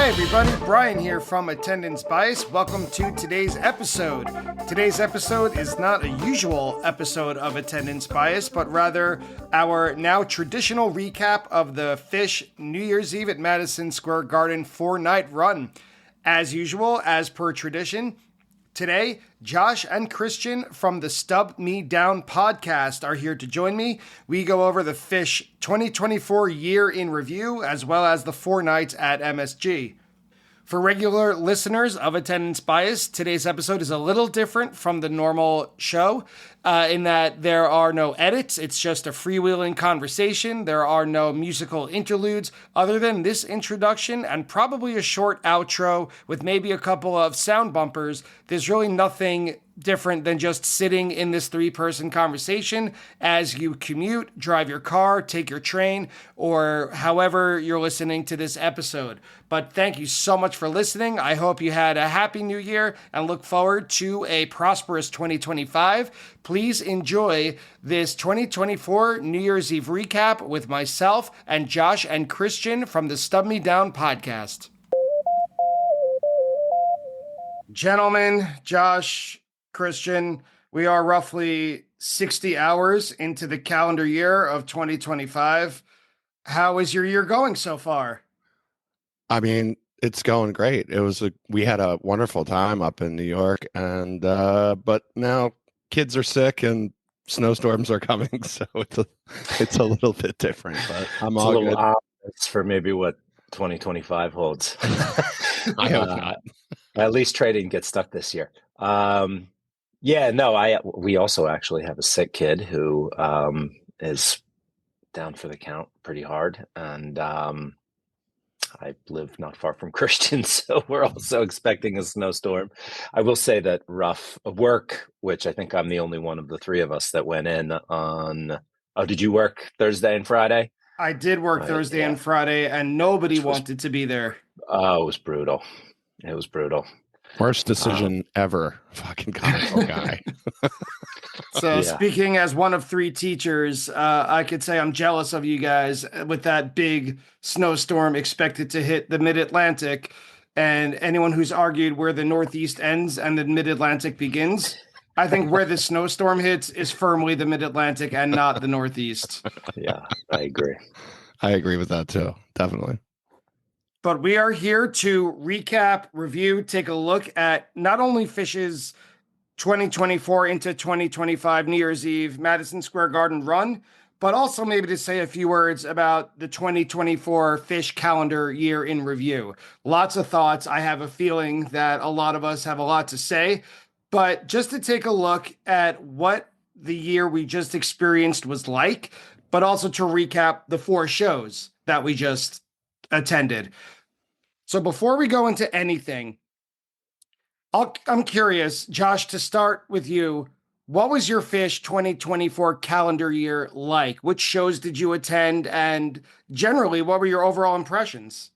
Hi everybody, Brian here from Attendance Bias. Welcome to today's episode. Today's episode is not a usual episode of Attendance Bias, but rather our now traditional recap of the Phish New Year's Eve at Madison Square Garden 4-night run. As usual, as per tradition, today, Josh and Christian from the Stub Me Down podcast are here to join me. We go over the Phish 2024 year in review, as well as the 4 nights at MSG. For regular listeners of Attendance Bias, today's episode is a little different from the normal show in that there are no edits. It's just a freewheeling conversation. There are no musical interludes other than this introduction and probably a short outro with maybe a couple of sound bumpers. There's really nothing different than just sitting in this 3-person conversation as you commute, drive your car, take your train, or however you're listening to this episode. But thank you so much for listening. I hope you had a happy new year and look forward to a prosperous 2025. Please enjoy this 2024 New Year's Eve recap with myself and Josh and Christian from the Stub Me Down podcast. Gentlemen, Josh, Christian, we are roughly 60 hours into the calendar year of 2025. How is your year going so far? I mean, it's going great. We had a wonderful time up in New York, and but now kids are sick and snowstorms are coming, so it's a little bit different. But I'm all good. It's for maybe what 2025 holds. I hope not. At least Trey didn't get stuck this year. We also actually have a sick kid who is down for the count pretty hard, and I live not far from Christian, so we're also expecting a snowstorm. I will say that rough work, which I think I'm the only one of the 3 of us that went in on. Oh, did you work Thursday and Friday? I did work Thursday and Friday, and nobody wanted to be there. Oh, it was brutal. It was brutal. Worst decision ever. Fucking comical guy. So speaking as one of 3 teachers, I could say I'm jealous of you guys with that big snowstorm expected to hit the mid-Atlantic. And anyone who's argued where the Northeast ends and the mid-Atlantic begins, I think where the snowstorm hits is firmly the mid-Atlantic and not the Northeast. Yeah, I agree. I agree with that too. Definitely. But we are here to recap, review, take a look at not only Phish's 2024 into 2025 New Year's Eve Madison Square Garden run, but also maybe to say a few words about the 2024 Phish calendar year in review. Lots of thoughts. I have a feeling that a lot of us have a lot to say, but just to take a look at what the year we just experienced was like, but also to recap the 4 shows that we just attended. So before we go into anything, I'm curious, Josh, to start with you. What was your Phish 2024 calendar year like? Which shows did you attend? And generally, what were your overall impressions?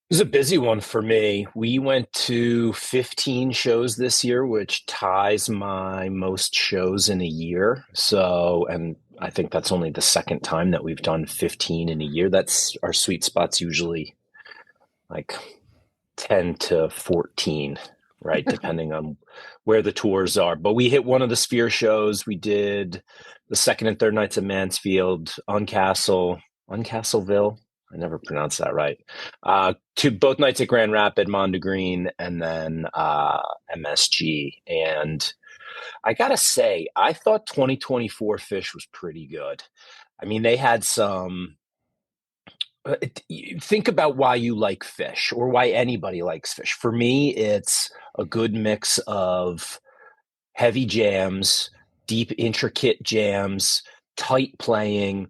It was a busy one for me. We went to 15 shows this year, which ties my most shows in a year. So, and I think that's only the second time that we've done 15 in a year. That's our sweet spot's usually like 10 to 14, right? Depending on where the tours are. But we hit one of the Sphere shows. We did the 2nd and 3rd nights at Mansfield, Uncastleville. I never pronounced that right. Both nights at Grand Rapid, Mondegreen, and then MSG. And I got to say, I thought 2024 Phish was pretty good. I mean, they had some... Think about why you like Phish or why anybody likes Phish. For me, it's a good mix of heavy jams, deep, intricate jams, tight playing,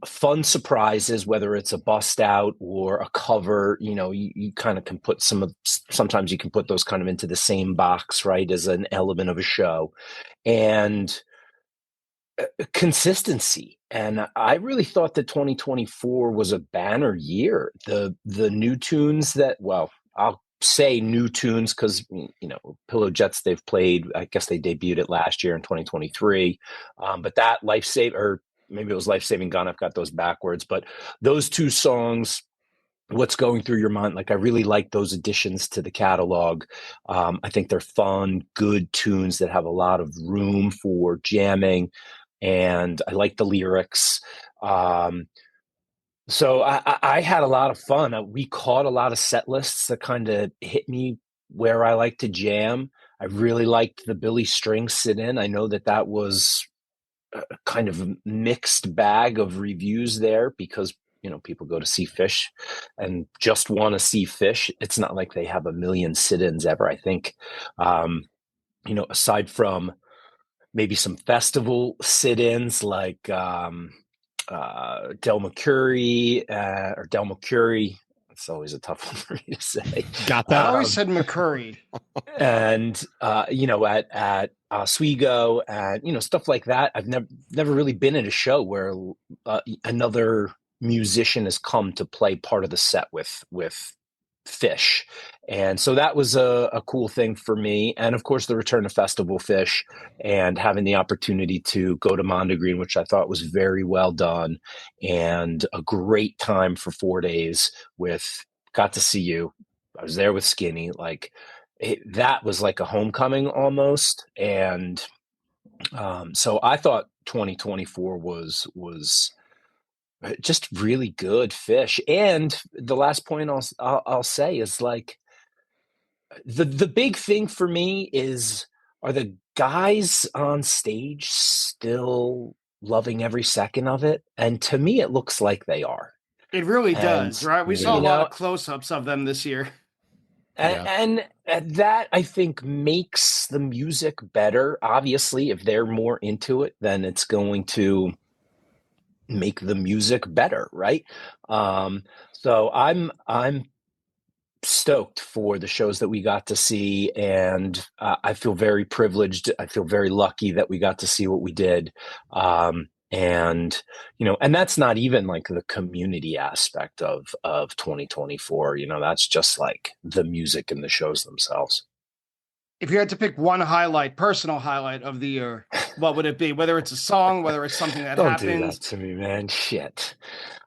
fun surprises, whether it's a bust out or a cover. You know, you kind of can put sometimes you can put those kind of into the same box, right, as an element of a show. And consistency. And I really thought that 2024 was a banner year. The new tunes that, well, I'll say new tunes because, you know, Pillow Jets they've played, I guess they debuted it last year in 2023. But that Life Saving, or maybe it was Life Saving Gun, I've got those backwards. But those 2 songs what's going through your mind. Like, I really like those additions to the catalog. I think they're fun, good tunes that have a lot of room for jamming, and I like the lyrics. So I had a lot of fun. We caught a lot of set lists that kind of hit me where I like to jam. I really liked the Billy String sit in. I know that that was a kind of a mixed bag of reviews there because, people go to see Fish and just want to see Fish. It's not like they have a million sit-ins ever. I think, aside from maybe some festival sit-ins like Del McCurry or Del McCurry. It's always a tough one for me to say. Got I that? always said McCurry. And at Oswego and stuff like that. I've never really been at a show where another musician has come to play part of the set with Fish, and so that was a cool thing for me. And of course, the return of Festival Fish and having the opportunity to go to Mondegreen, which I thought was very well done, and a great time for 4 days with. Got to see you. I was there with Skinny. Like, that was like a homecoming almost. And so I thought 2024 was just really good Fish. And the last point I'll say is, like, the big thing for me is, are the guys on stage still loving every second of it? And to me, it looks like they are. It really And does, right? We saw a lot of close-ups of them this year. And that, I think, makes the music better. Obviously, if they're more into it, then it's going to make the music better, right? So I'm stoked for the shows that we got to see, and I feel very privileged. I feel very lucky that we got to see what we did. And and that's not even like the community aspect of 2024. That's just like the music and the shows themselves. If you had to pick one highlight, personal highlight of the year, what would it be? Whether it's a song, whether it's something that Don't happened. do that to me, man. Shit.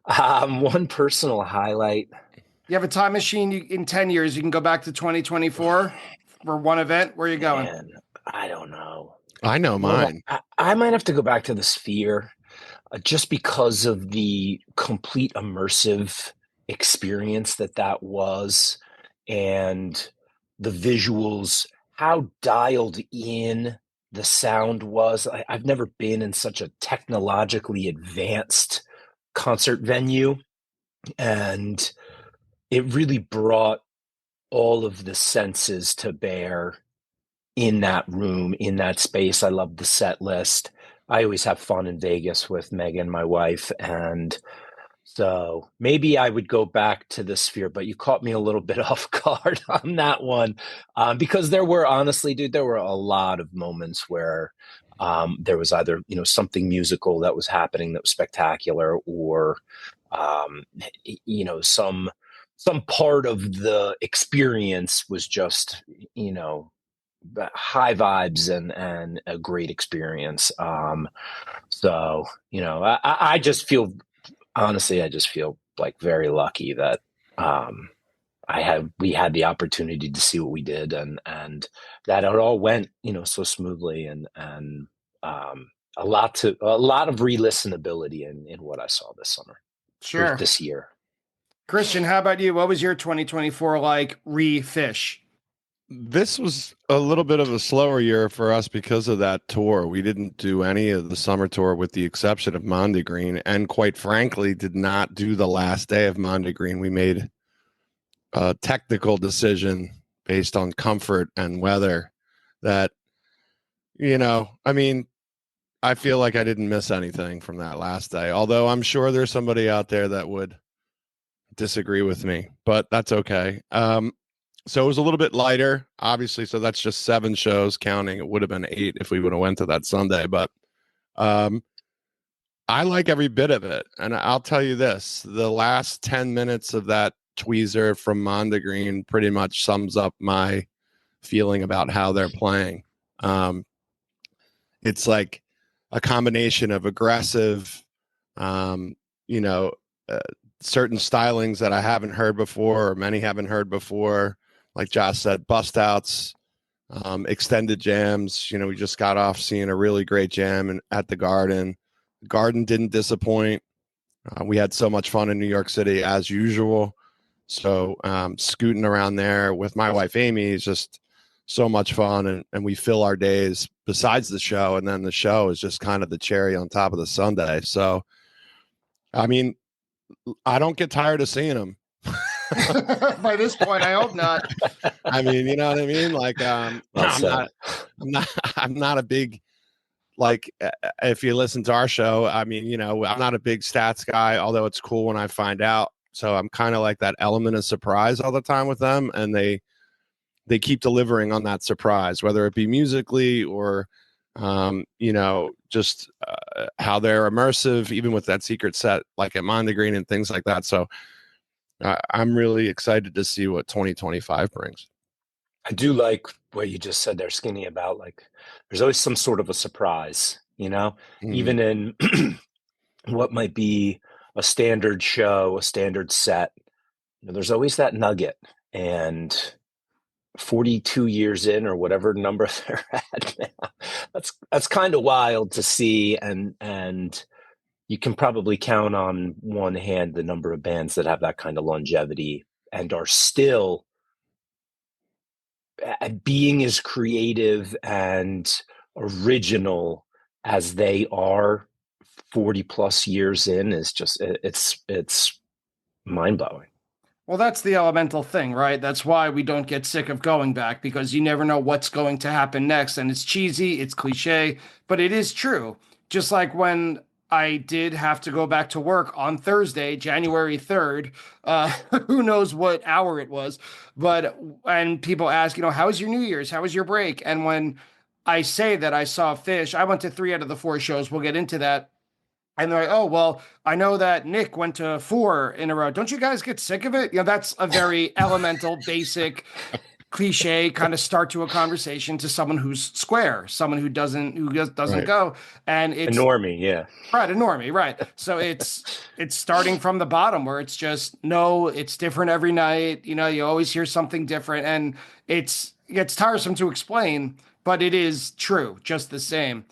One personal highlight. You have a time machine. In 10 years, you can go back to 2024 for one event. Where are you going? Man, I don't know. I know mine. I might have to go back to the Sphere, just because of the complete immersive experience that was, and the visuals, how dialed in the sound was. I've never been in such a technologically advanced concert venue, and it really brought all of the senses to bear in that room, in that space. I love the set list. I always have fun in Vegas with Megan, my wife, and so maybe I would go back to the Sphere, but you caught me a little bit off guard on that one, because there were, honestly, dude, there were a lot of moments where there was either something musical that was happening that was spectacular, or some part of the experience was just high vibes and a great experience. So I just feel, honestly, I just feel like very lucky that we had the opportunity to see what we did, and that it all went so smoothly, and a lot of re-listenability in what I saw this summer. Sure. This year. Christian, how about you? What was your 2024 like re-Fish? This was a little bit of a slower year for us because of that tour. We didn't do any of the summer tour with the exception of Mondegreen, and quite frankly, did not do the last day of Mondegreen. We made a technical decision based on comfort and weather that, I feel like I didn't miss anything from that last day, although I'm sure there's somebody out there that would disagree with me, but that's okay. So it was a little bit lighter, obviously. So that's just 7 shows counting. It would have been 8 if we would have went to that Sunday, but I like every bit of it. And I'll tell you this, the last 10 minutes of that tweezer from Mondegreen pretty much sums up my feeling about how they're playing. It's like a combination of aggressive, certain stylings that I haven't heard before, or many haven't heard before. Like Josh said, bust outs, extended jams. We just got off seeing a really great jam at the Garden. The Garden didn't disappoint. We had so much fun in New York City as usual. So scooting around there with my wife Amy is just so much fun, and we fill our days besides the show, and then the show is just kind of the cherry on top of the sundae. So, I mean, I don't get tired of seeing them. By this point, I hope not. I mean, you know what I mean? Like, I'm not a big, like, if you listen to our show, I mean, I'm not a big stats guy, although it's cool when I find out. So I'm kind of like that element of surprise all the time with them, and they keep delivering on that surprise, whether it be musically or just how they're immersive, even with that secret set like at Mondegreen and things like that. So I'm really excited to see what 2025 brings. I do like what you just said there, Skinny, about like there's always some sort of a surprise, even in what might be a standard show, a standard set. There's always that nugget. And 42 years in, or whatever number they're at now, that's kind of wild to see. And you can probably count on one hand the number of bands that have that kind of longevity and are still being as creative and original as they are 40 plus years in. Is just, it's mind-blowing. Well, that's the elemental thing, right? That's why we don't get sick of going back, because you never know what's going to happen next. And it's cheesy, it's cliche, but it is true. Just like when I did have to go back to work on Thursday, January 3rd. Who knows what hour it was, and people ask, how was your New Year's? How was your break? And when I say that I saw Fish, I went to 3 out of the 4 shows. We'll get into that. And they're like, oh, well, I know that Nick went to 4 in a row. Don't you guys get sick of it? That's a very elemental, basic, cliche kind of start to a conversation to someone who's square, someone who doesn't Right. go. And it's a normie, yeah. Right, a normie, right. So it's starting from the bottom, where it's just, no, it's different every night. You always hear something different, and it gets tiresome to explain, but it is true just the same.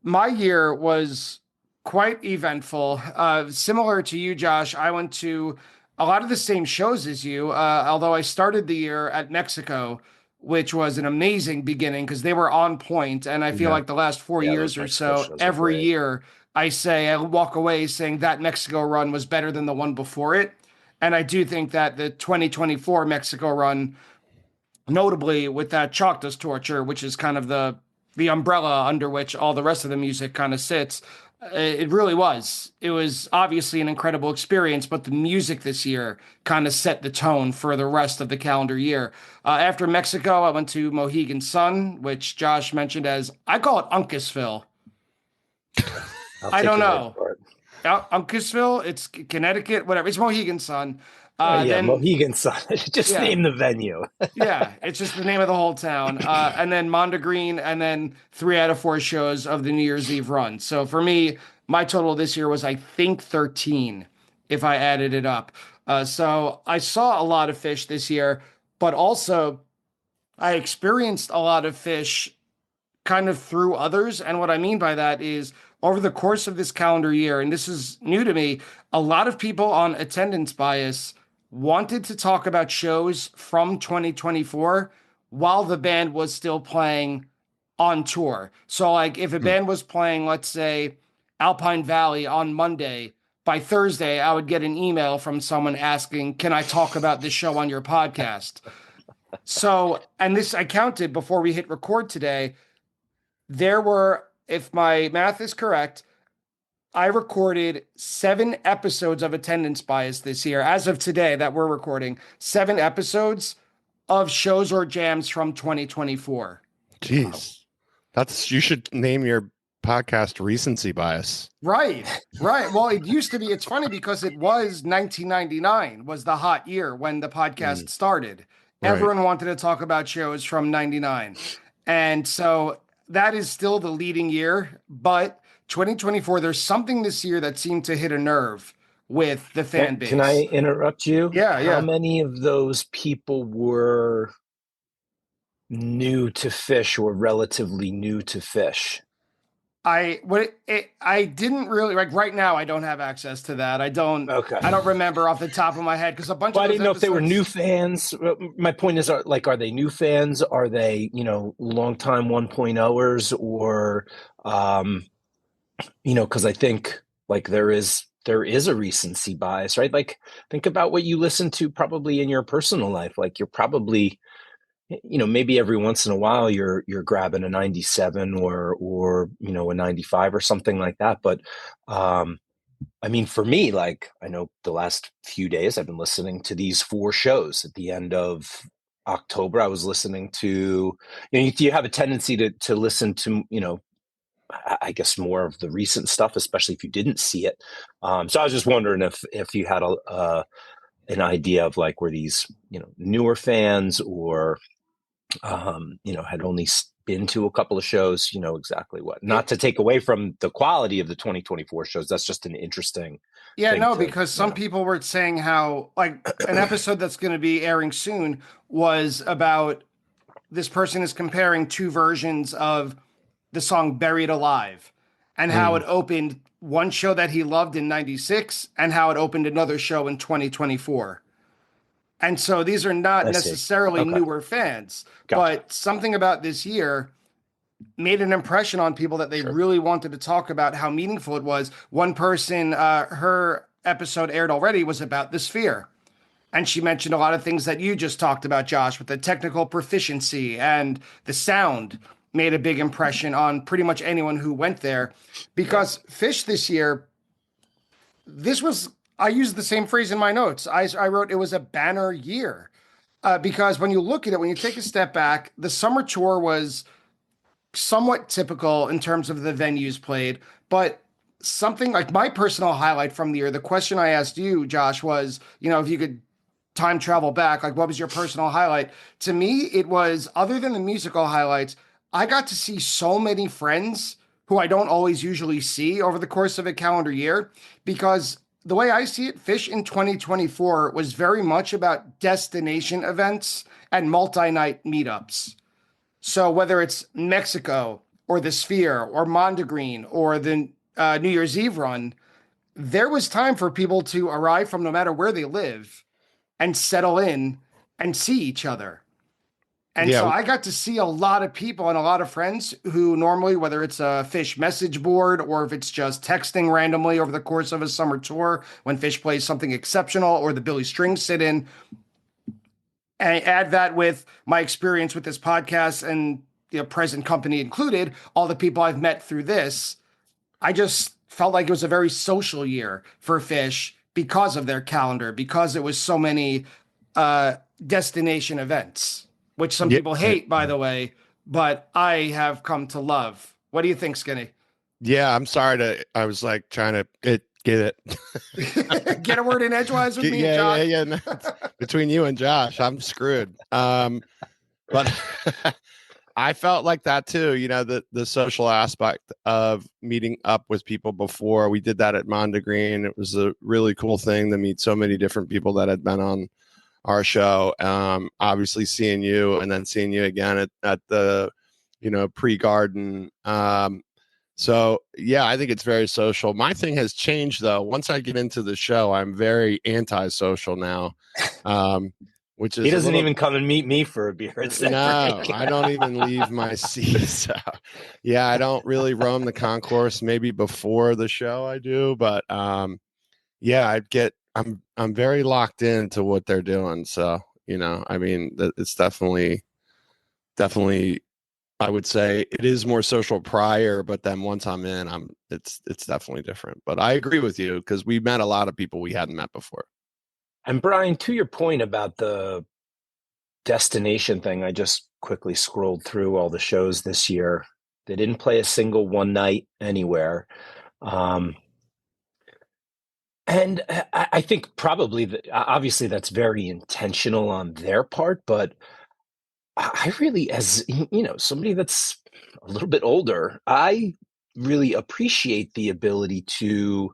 My year was quite eventful. Similar to you, Josh, I went to a lot of the same shows as you, although I started the year at Mexico, which was an amazing beginning because they were on point. And I feel like the last 4 years or so, every year, I walk away saying that Mexico run was better than the one before it. And I do think that the 2024 Mexico run, notably with that Chalk Dust Torture, which is kind of the umbrella under which all the rest of the music kind of sits, it really was. It was obviously an incredible experience, but the music this year kind of set the tone for the rest of the calendar year. After Mexico, I went to Mohegan Sun, which Josh mentioned as, I call it Uncasville. I don't know. Uncasville, it's Connecticut, whatever. It's Mohegan Sun. Mohegan Sun. Just name the venue. Yeah, it's just the name of the whole town. And then Mondegreen, and then 3 out of 4 shows of the New Year's Eve run. So for me, my total this year was, I think, 13, if I added it up. So I saw a lot of Fish this year, but also I experienced a lot of Fish kind of through others. And what I mean by that is, over the course of this calendar year, and this is new to me, a lot of people on Attendance Bias wanted to talk about shows from 2024 while the band was still playing on tour. So like if a band was playing, let's say, Alpine Valley on Monday, by Thursday, I would get an email from someone asking, can I talk about this show on your podcast? So, and this I counted before we hit record today, there were, if my math is correct, I recorded 7 episodes of Attendance Bias this year. As of today that we're recording, 7 episodes of shows or jams from 2024. Jeez. You should name your podcast Recency Bias. Right. Well, it used to be, it's funny because it was 1999 was the hot year when the podcast started. Right. Everyone wanted to talk about shows from 99. And so that is still the leading year, but 2024, there's something this year that seemed to hit a nerve with the fan Can I base. interrupt you? Yeah, How yeah. many of those people were new to fish or relatively new to fish? I didn't really like right now. I don't have access to that. Okay. I don't remember off the top of my head because a bunch Well, of I those didn't know if they were new episodes. fans. My point is, are they new fans? Are they, longtime 1.0ers or, um, because I think like there is a recency bias, right? Like think about what you listen to probably in your personal life. Like you're probably, maybe every once in a while you're grabbing a 97 or a 95 or something like that. But I mean, for me, like I know the last few days I've been listening to these four shows. At the end of October, I was listening to, you have a tendency to listen to, I guess more of the recent stuff, especially if you didn't see it. So I was just wondering if you had an idea of like were these newer fans or had only been to a couple of shows, exactly what. Not It, to take away from the quality of the 2024 shows. That's just an interesting yeah, thing no, to, because some people were saying how like an episode that's going to be airing soon was about this person is comparing two versions of the song Buried Alive and how it Mm, opened one show that he loved in 96 and how it opened another show in 2024. And so these are not I see. necessarily Okay. newer fans, Gotcha. but something about this year made an impression on people that they Sure. really wanted to talk about how meaningful it was. One person, her episode aired already, was about the sphere. And she mentioned a lot of things that you just talked about, Josh, with the technical proficiency and the sound made a big impression on pretty much anyone who went there. Yeah. Because Fish this year, this was, I used the same phrase in my notes. I wrote it was a banner year. Because when you look at it, when you take a step back, the summer tour was somewhat typical in terms of the venues played, but something like my personal highlight from the year, the question I asked you, Josh, was, if you could time travel back, like what was your personal highlight? To me, it was other than the musical highlights, I got to see so many friends who I don't always usually see over the course of a calendar year because the way I see it, Fish in 2024 was very much about destination events and multi-night meetups. So whether it's Mexico or the Sphere or Mondegreen or the New Year's Eve run, there was time for people to arrive from no matter where they live and settle in and see each other. And so Yeah, I got to see a lot of people and a lot of friends who normally, whether it's a Fish message board or if it's just texting randomly over the course of a summer tour when Fish plays something exceptional or the Billy Strings sit in, and add that with my experience with this podcast and present company included, all the people I've met through this, I just felt like it was a very social year for Fish because of their calendar, because it was so many destination events, which some yeah, people hate, by the way, but I have come to love. What do you think, Skinny? yeah. I'm sorry to. I was like trying to get it. Get a word in edgewise with me and Yeah, yeah, Josh. yeah. No, between you and Josh, I'm screwed. But I felt like that too. The social aspect of meeting up with people before we did that at Mondegreen. It was a really cool thing to meet so many different people that had been on our show. Obviously seeing you and then seeing you again at the, pre-garden. So yeah, I think it's very social. My thing has changed though. Once I get into the show, I'm very antisocial now. Which He is a doesn't little even come and meet me for a beer. It's no, separate. I don't even leave my seat. So yeah, I don't really roam the concourse. Maybe before the show I do, but yeah, I'm very locked into what they're doing. So, I mean, it's definitely I would say it is more social prior, but then once I'm in, it's definitely different. But I agree with you because we met a lot of people we hadn't met before. And Brian, to your point about the destination thing, I just quickly scrolled through all the shows this year. They didn't play a single one night anywhere. Um, and I think probably obviously that's very intentional on their part, but I really, as somebody that's a little bit older, I really appreciate the ability to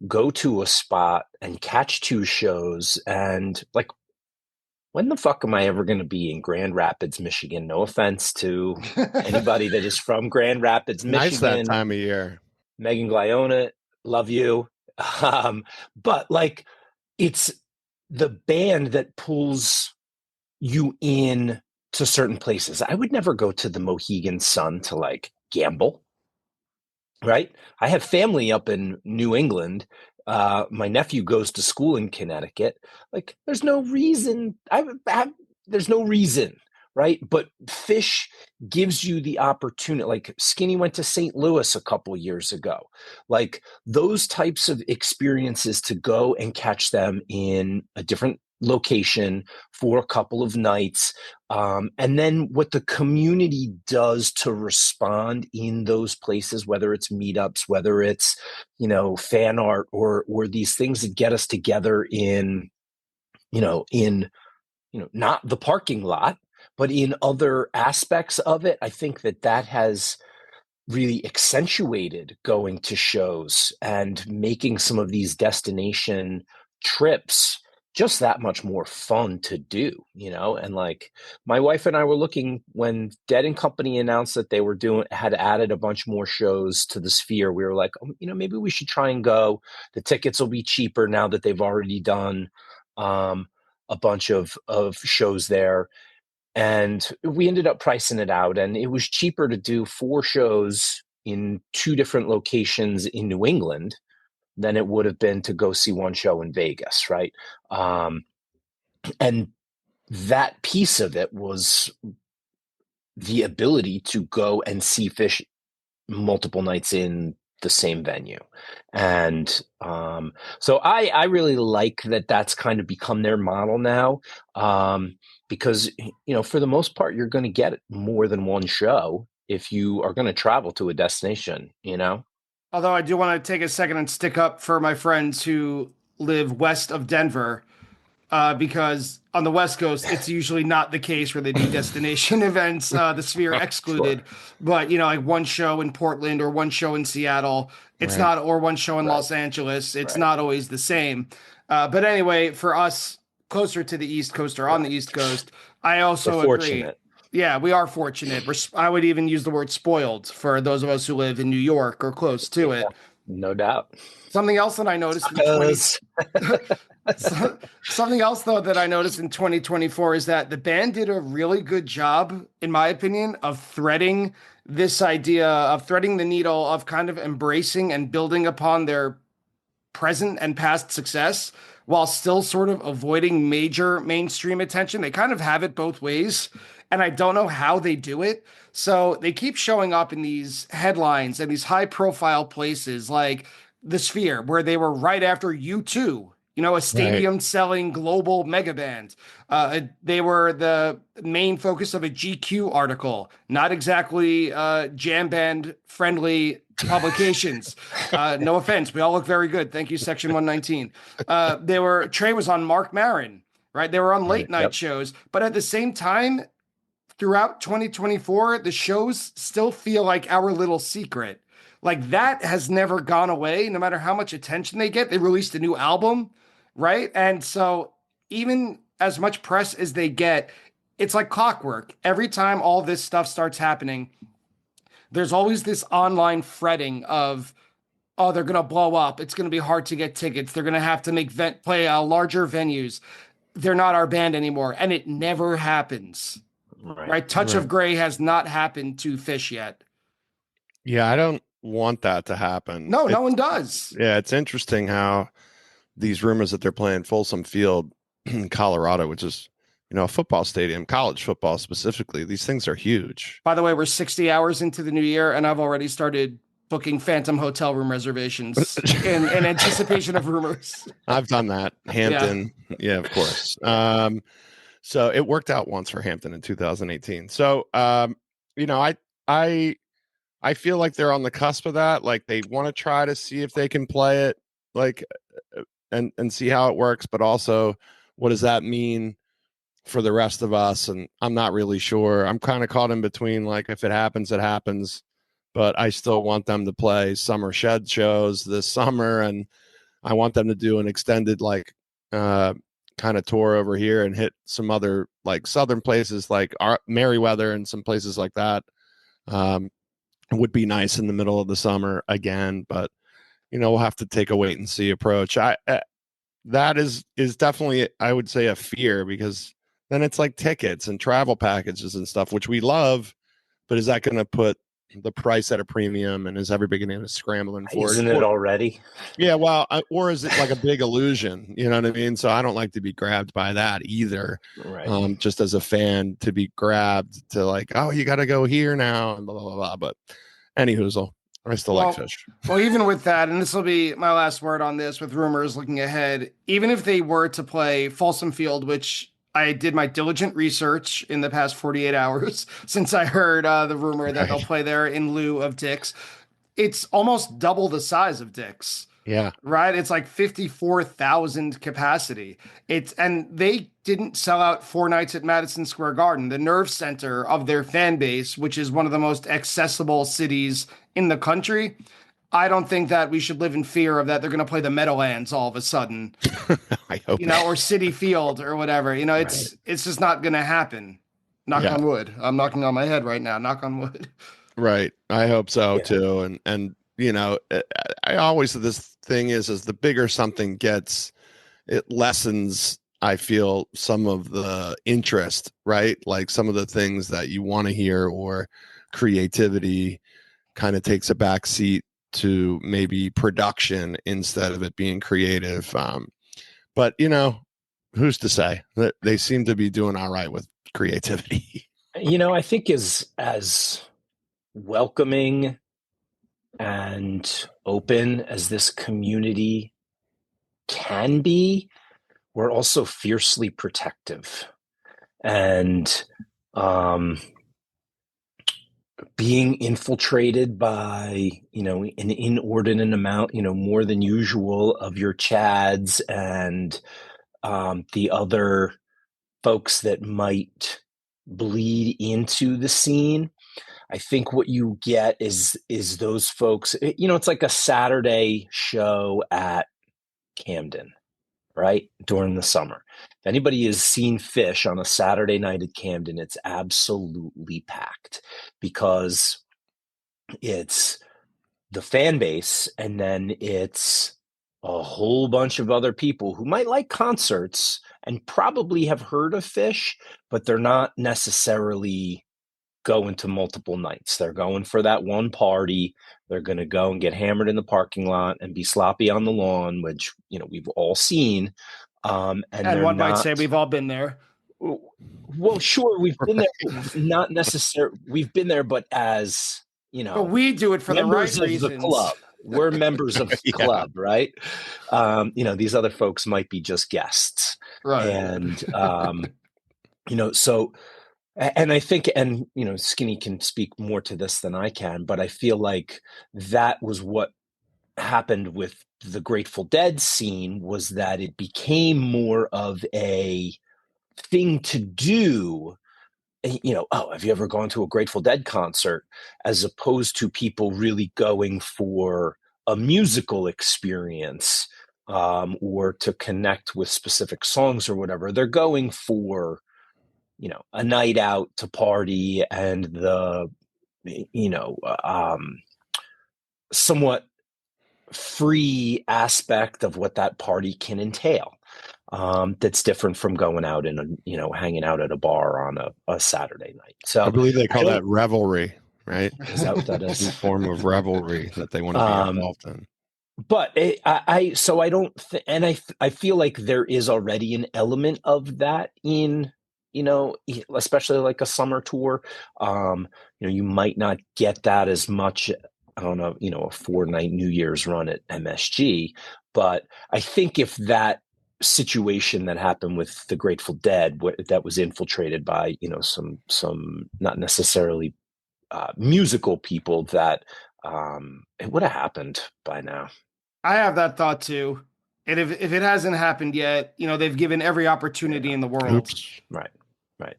go to a spot and catch 2 shows. And like, when the fuck am I ever going to be in Grand Rapids, Michigan? No offense to anybody that is from Grand Rapids, Nice that Michigan. time of year. Megan Gliona, love you. But like, it's the band that pulls you in to certain places. I would never go to the Mohegan Sun to like gamble, right? I have family up in New England. My nephew goes to school in Connecticut. Like, there's no reason. There's no reason, right? But Fish gives you the opportunity. Like, Skinny went to St. Louis a couple years ago. Like, those types of experiences to go and catch them in a different location for a couple of nights, and then what the community does to respond in those places, whether it's meetups, whether it's, fan art, or these things that get us together in, not the parking lot, but in other aspects of it. I think that has really accentuated going to shows and making some of these destination trips just that much more fun to do, and like, my wife and I were looking when Dead and Company announced that they had added a bunch more shows to the Sphere. We were like, maybe we should try and go. The tickets will be cheaper now that they've already done a bunch of shows there. And we ended up pricing it out, and it was cheaper to do 4 shows in 2 different locations in New England than it would have been to go see 1 show in Vegas, right? And that piece of it was the ability to go and see Fish multiple nights in the same venue. And so I really like that that's kind of become their model now, because, for the most part, you're going to get more than 1 show if you are going to travel to a destination, Although I do want to take a second and stick up for my friends who live west of Denver, because on the West Coast, it's usually not the case where they do destination events, the Sphere excluded. Sure. But, like 1 show in Portland or 1 show in Seattle, it's Right. not, or 1 show in Right. Los Angeles, it's Right. not always the same. But anyway, for us closer to the East Coast or on the East Coast, I also We're agree. fortunate. Yeah, we are fortunate. I would even use the word spoiled for those of us who live in New York or close to it. No doubt. Something else that I noticed in something else though that I noticed in 2024 is that the band did a really good job, in my opinion, of threading this idea of threading the needle of kind of embracing and building upon their present and past success while still sort of avoiding major mainstream attention. They kind of have it both ways, and I don't know how they do it. So they keep showing up in these headlines and these high profile places like the Sphere, where they were right after U2, a stadium selling global mega band. They were the main focus of a GQ article, not exactly jam band friendly publications. No offense. We all look very good. Thank you, Section 119. Trey was on Mark Maron, right? They were on late night shows, but at the same time, throughout 2024, the shows still feel like our little secret. Like, that has never gone away, no matter how much attention they get. They released a new album, right? And so, even as much press as they get, it's like clockwork. Every time all this stuff starts happening, there's always this online fretting of, oh, they're going to blow up. It's going to be hard to get tickets. They're going to have to play larger venues. They're not our band anymore. And it never happens. Right? Touch of Grey has not happened to Fish yet. Yeah, I don't want that to happen. No one does. Yeah, it's interesting how these rumors that they're playing Folsom Field in Colorado, which is, a football stadium, college football specifically, these things are huge. By the way, we're 60 hours into the new year, and I've already started booking phantom hotel room reservations in anticipation of rumors. I've done that. Hampton. Yeah, of course. So it worked out once for Hampton in 2018. So, I feel like they're on the cusp of that. Like, they want to try to see if they can play it, like, and see how it works. But also, what does that mean for the rest of us? And I'm not really sure. I'm kind of caught in between. Like, if it happens, it happens. But I still want them to play summer shed shows this summer. And I want them to do an extended like kind of tour over here and hit some other like southern places like Merriweather and some places like that. It would be nice in the middle of the summer again, but we'll have to take a wait and see approach. That is definitely, I would say, a fear, because then it's like tickets and travel packages and stuff, which we love, but is that going to put the price at a premium, and is everybody going to scrambling for Isn't it? it already? Yeah, well, or is it like a big illusion? You know what I mean? So I don't like to be grabbed by that either. Right. Just as a fan, to be grabbed to like, oh, you got to go here now and blah blah blah. But any hoozle, I still like fish. Well, even with that, and this will be my last word on this with rumors looking ahead, even if they were to play Folsom Field, which I did my diligent research in the past 48 hours since I heard the rumor that they'll play there in lieu of Dick's, it's almost double the size of Dick's. Yeah. Right? It's like 54,000 capacity. And they didn't sell out 4 nights at Madison Square Garden, the nerve center of their fan base, which is one of the most accessible cities in the country. I don't think that we should live in fear of that they're going to play the Meadowlands all of a sudden. I hope not. Or City Field or whatever. It's just not going to happen. Knock on wood. I'm knocking on my head right now. Knock on wood. Right. I hope so too. And I always, this thing is the bigger something gets, it lessens, I feel, some of the interest, right? Like some of the things that you want to hear, or creativity kind of takes a back seat to maybe production instead of it being creative. But who's to say? That they seem to be doing all right with creativity. I think as welcoming and open as this community can be, we're also fiercely protective. And being infiltrated by, an inordinate amount, more than usual of your Chads and the other folks that might bleed into the scene. I think what you get is those folks, it's like a Saturday show at Camden, right? During the summer. If anybody has seen Fish on a Saturday night at Camden, it's absolutely packed, because it's the fan base, and then it's a whole bunch of other people who might like concerts and probably have heard of Fish, but they're not necessarily going to multiple nights. They're going for that one party. They're going to go and get hammered in the parking lot and be sloppy on the lawn, which, we've all seen. And one might say we've all been there. Well, sure, we've been there, not necessarily. We've been there, but as, but we do it for the right reasons. The club. We're members of the club, right? These other folks might be just guests. Right. And, so, and I think, and, Skinny can speak more to this than I can, but I feel like that was what happened with the Grateful Dead scene, was that it became more of a thing to do. Have you ever gone to a Grateful Dead concert, as opposed to people really going for a musical experience, or to connect with specific songs or whatever. They're going for, a night out to party and the, somewhat free aspect of what that party can entail. That's different from going out and hanging out at a bar on a Saturday night. So I believe they call that revelry, right? Is that what that is? Some form of revelry that they want to be involved in. But I feel like there is already an element of that in, especially like a summer tour. You might not get that as much. I don't know, a 4-night New Year's run at MSG, but I think if that situation that happened with the Grateful Dead, that was infiltrated by, some not necessarily musical people, that it would have happened by now. I have that thought too. And if it hasn't happened yet, they've given every opportunity in the world. Oops. Right.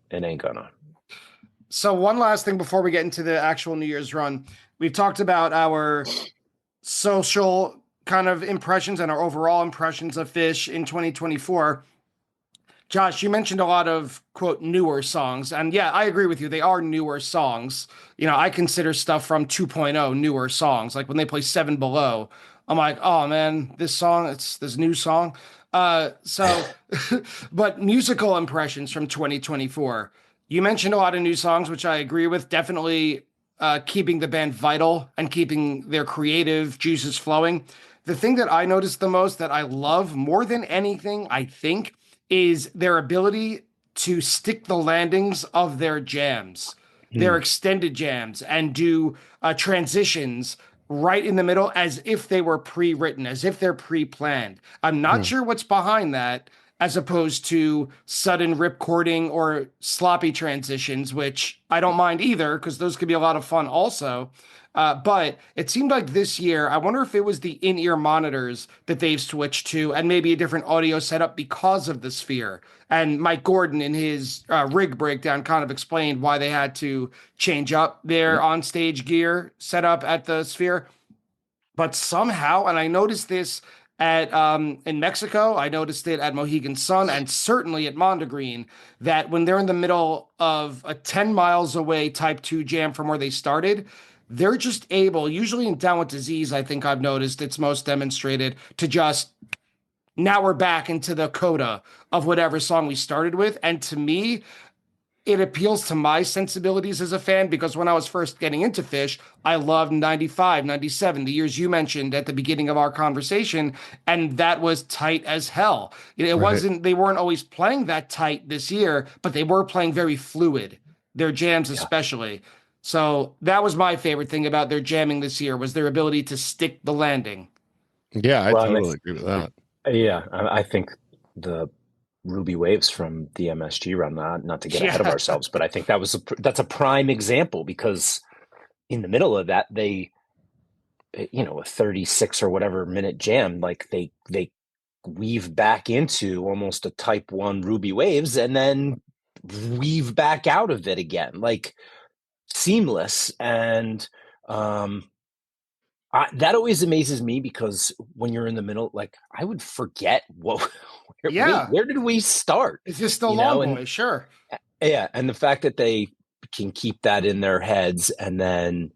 It ain't gonna. So one last thing before we get into the actual New Year's run. We've talked about our social kind of impressions and our overall impressions of Fish in 2024. Josh, you mentioned a lot of quote newer songs, and yeah, I agree with you. They are newer songs. You know, I consider stuff from 2.0 newer songs. Like when they play Seven Below, I'm like, oh man, this song, it's this new song. So, but musical impressions from 2024. You mentioned a lot of new songs, which I agree with. Definitely keeping the band vital and keeping their creative juices flowing. The thing that I noticed the most that I love more than anything, I think, is their ability to stick the landings of their jams, their Mm, extended jams, and do transitions right in the middle as if they were pre-written, as if they're pre-planned. I'm not Hmm. sure what's behind that, as opposed to sudden rip chording or sloppy transitions, which I don't mind either, because those could be a lot of fun also. But it seemed like this year, I wonder if it was the in ear monitors that they've switched to and maybe a different audio setup because of the Sphere. And Mike Gordon, in his rig breakdown, kind of explained why they had to change up their yep. onstage gear setup at the Sphere. But somehow, and I noticed this at in Mexico, I noticed it at Mohegan Sun, and certainly at Mondegreen, that when they're in the middle of a 10 miles away Type 2 jam from where they started, they're just able, usually in Down with Disease, I think I've noticed it's most demonstrated, to just now we're back into the coda of whatever song we started with. And to me, it appeals to my sensibilities as a fan because when I was first getting into Fish, I loved 95, 97, the years you mentioned at the beginning of our conversation, and that was tight as hell. It Right. wasn't, they weren't always playing that tight this year, but they were playing very fluid, their jams Yeah. especially. So that was my favorite thing about their jamming this year was their ability to stick the landing. Yeah, I Well, and totally agree with that. yeah, I think the Ruby Waves from the MSG run, not to get ahead of Yeah, ourselves, but I think that's a prime example because in the middle of that, a 36 or whatever minute jam, like they weave back into almost a type 1 Ruby Waves and then weave back out of it again, like seamless. And um, that always amazes me because when you're in the middle, like I would forget wait, yeah. where did we start? It's just the You long know, and boy, sure. yeah, and the fact that they can keep that in their heads and then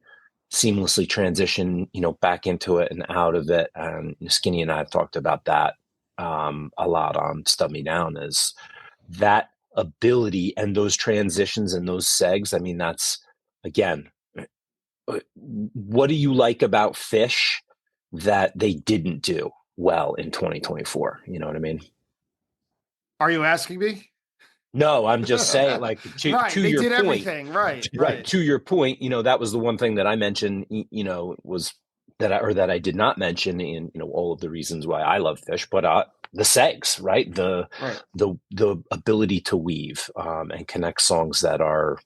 seamlessly transition, back into it and out of it. And Skinny and I have talked about that a lot on Stub Me Down is that ability and those transitions and those segs. I mean, that's again, what do you like about Fish that they didn't do well in 2024? You know what I mean? Are you asking me? No, I'm just saying, like Right. to They your did point, everything. Right. right? Right. To your point, that was the one thing that I mentioned. Was that I did not mention in all of the reasons why I love Fish, but the segs, right? The Right. the ability to weave and connect songs that are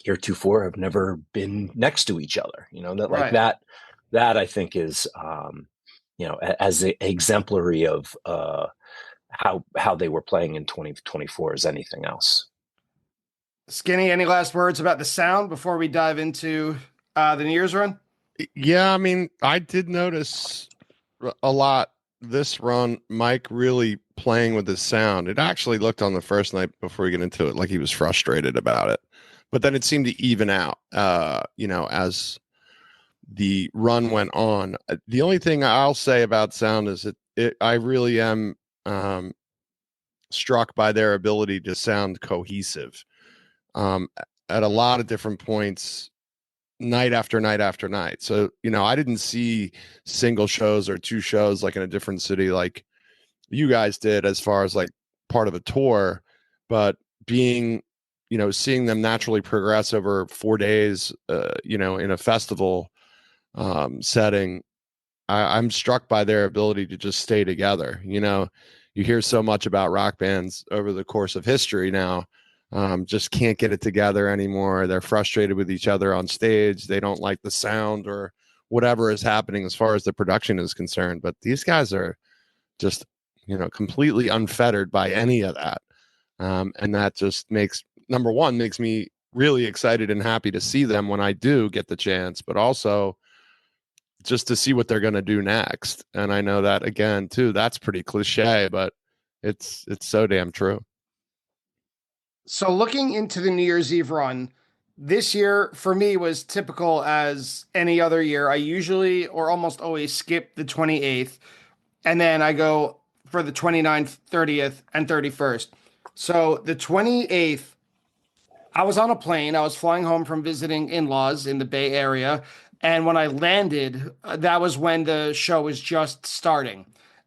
heretofore have never been next to each other. That like Right. that I think is as exemplary of how they were playing in 2024 as anything else. Skinny, any last words about the sound before we dive into the New Year's run? Yeah, I mean, I did notice a lot this run, Mike really playing with his sound. It actually looked on the first night before we get into it like he was frustrated about it. But then it seemed to even out, as the run went on. The only thing I'll say about sound is I really am um, struck by their ability to sound cohesive um, at a lot of different points night after night after night. So, I didn't see single shows or two shows like in a different city like you guys did as far as like part of a tour, but being, seeing them naturally progress over 4 days, in a festival setting, I'm struck by their ability to just stay together. You hear so much about rock bands over the course of history now. Just can't get it together anymore. They're frustrated with each other on stage. They don't like the sound or whatever is happening as far as the production is concerned. But these guys are just, completely unfettered by any of that. And that just number one, makes me really excited and happy to see them when I do get the chance, but also just to see what they're going to do next. And I know that again too, that's pretty cliche, but it's so damn true. So looking into the New Year's Eve run, this year for me was typical as any other year. I usually or almost always skip the 28th, and then I go for the 29th, 30th, and 31st. So the 28th, I was on a plane. I was flying home from visiting in-laws in the Bay Area, and when I landed, that was when the show was just starting.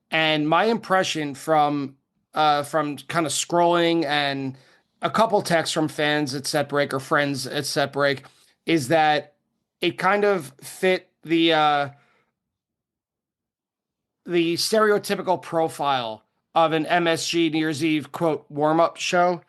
And my impression from kind of scrolling and a couple texts from fans at Set Break or friends at Set Break is that it kind of fit the stereotypical profile of an MSG New Year's Eve quote warm up show.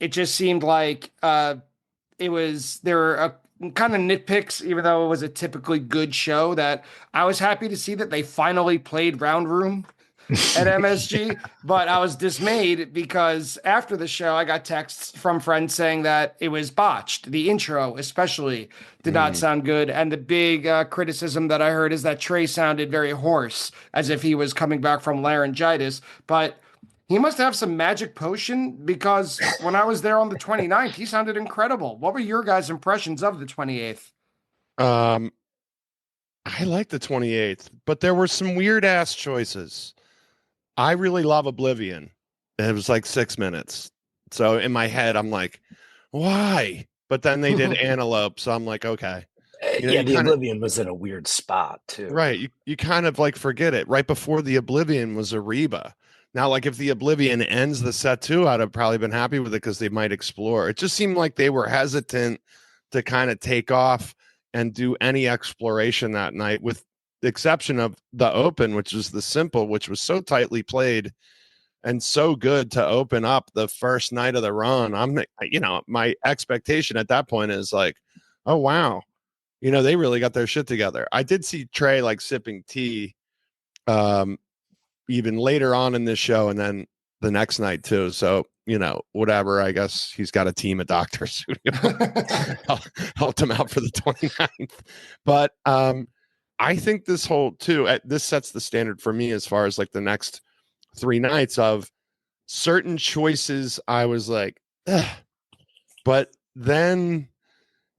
It just seemed like it was there were kind of nitpicks, even though it was a typically good show. That I was happy to see that they finally played Round Room at MSG, but I was dismayed because after the show, I got texts from friends saying that it was botched. The intro, especially, did not sound good. And the big criticism that I heard is that Trey sounded very hoarse, as if he was coming back from laryngitis. But he must have some magic potion because when I was there on the 29th, he sounded incredible. What were your guys' impressions of the 28th? I like the 28th, but there were some weird ass choices. I really love Oblivion. It was like 6 minutes. So in my head, I'm like, why? But then they did Antelope. So I'm like, okay. The Oblivion was in a weird spot too. Right. You kind of like forget it. Right before the Oblivion was Ariba. Now, like if the Oblivion ends the set too, I'd have probably been happy with it because they might explore. It just seemed like they were hesitant to kind of take off and do any exploration that night, with the exception of the open, which is the simple, which was so tightly played and so good to open up the first night of the run. My expectation at that point is like, oh, wow. They really got their shit together. I did see Trey like sipping tea even later on in this show and then the next night too. So, whatever, I guess he's got a team of doctors who helped him out for the 29th. But I think this sets the standard for me as far as like the next 3 nights of certain choices. I was like, ugh. But then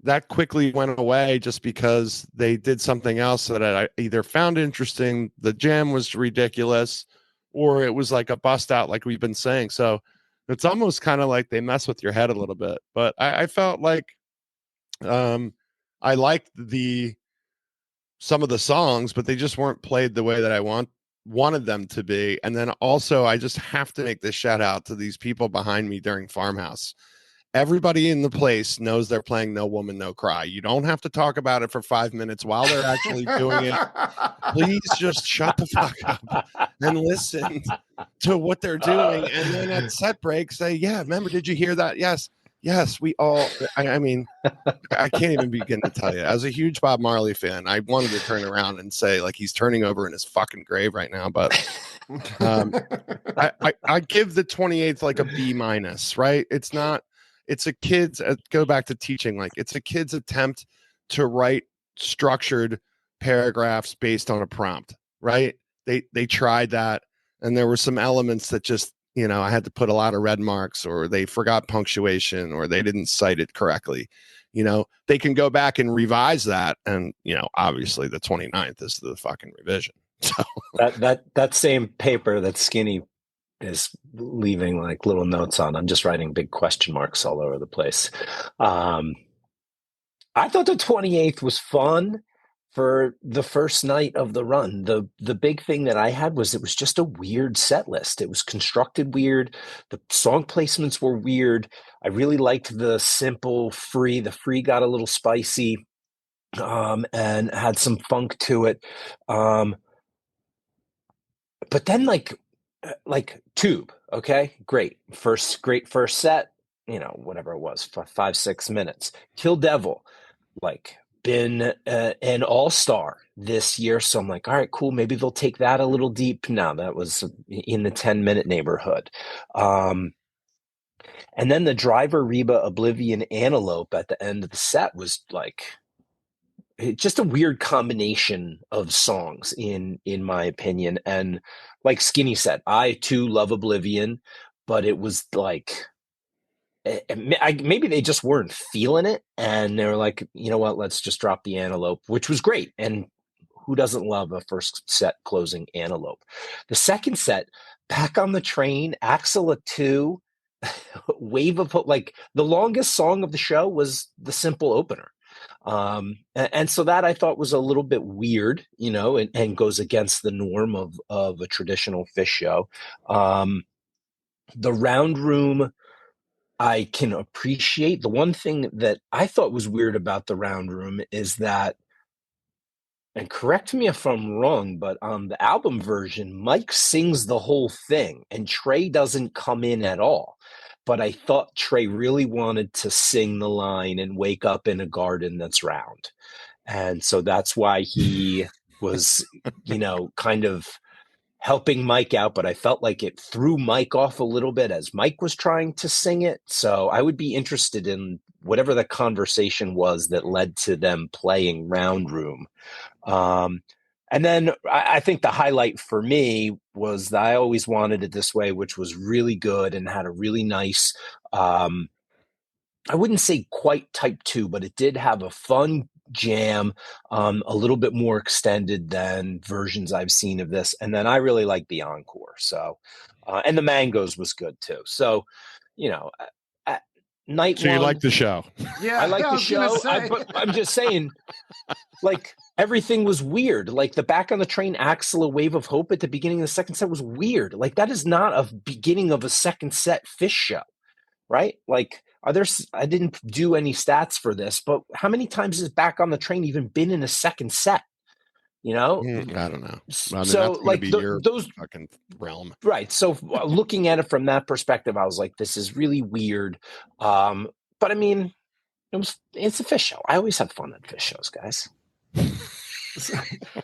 that quickly went away just because they did something else that I either found interesting, the jam was ridiculous, or it was like a bust out, like we've been saying. So it's almost kind of like they mess with your head a little bit. But I felt like I liked some of the songs, but they just weren't played the way that I wanted them to be. And then also, I just have to make this shout out to these people behind me during Farmhouse. Everybody in the place knows they're playing No Woman, No Cry. You don't have to talk about it for 5 minutes while they're actually doing it. Please just shut the fuck up and listen to what they're doing. And then at set break, say, yeah, remember, did you hear that? Yes, we all, I mean, I can't even begin to tell you. As a huge Bob Marley fan, I wanted to turn around and say, like, he's turning over in his fucking grave right now. But I give the 28th like a B minus, right? It's a kid's, go back to teaching, like it's a kid's attempt to write structured paragraphs based on a prompt, right? They tried that, and there were some elements that just, I had to put a lot of red marks, or they forgot punctuation, or they didn't cite it correctly. They can go back and revise that, and obviously the 29th is the fucking revision. So that same paper that Skinny is leaving like little notes on, I'm just writing big question marks all over the place. I thought the 28th was fun for the first night of the run. The big thing that I had was it was just a weird set list. It was constructed weird. The song placements were weird. I really liked the simple free. The free got a little spicy and had some funk to it. But then like Tube, okay, great first set, whatever it was, 5-6 minutes. Kill Devil, like been an all-star this year, so I'm like, all right, cool, maybe they'll take that a little deep. Now that was in the 10-minute neighborhood. And then the Driver, Reba, Oblivion, Antelope at the end of the set was like, just a weird combination of songs in my opinion. And like Skinny said, I too love Oblivion, but it was like maybe they just weren't feeling it, and they were like, you know what, let's just drop the Antelope, which was great. And who doesn't love a first set closing Antelope? The second set, Back on the Train, Axela 2, Wave of Hope, like the longest song of the show was the simple opener. And so that I thought was a little bit weird, you know, and goes against the norm of a traditional Fish show. The Round Room, I can appreciate. The one thing that I thought was weird about the Round Room is that, and correct me if I'm wrong, but on the album version, Mike sings the whole thing and Trey doesn't come in at all. But I thought Trey really wanted to sing the line and wake up in a garden that's round. And so that's why he was, you know, kind of helping Mike out, but I felt like it threw Mike off a little bit as Mike was trying to sing it. So I would be interested in whatever the conversation was that led to them playing Round Room. And then I think the highlight for me was that I Always Wanted It This Way, which was really good and had a really nice, I wouldn't say quite type 2, but it did have a fun jam, a little bit more extended than versions I've seen of this. And then I really like the encore. So, and the Mangoes was good too. So, you know, night So one, you like the show? Yeah, I like the was gonna show. say. But I'm just saying, like everything was weird. Like the Back on the Train, Axel, A Wave of Hope at the beginning of the second set was weird. Like that is not a beginning of a second set Fish show, right? Like, I didn't do any stats for this, but how many times has Back on the Train even been in a second set? You know, I don't know. I mean, so that's going to like be your those, fucking realm. right? So looking at it from that perspective, I was like, this is really weird. But I mean, it's a Fish show. I always have fun at Fish shows, guys.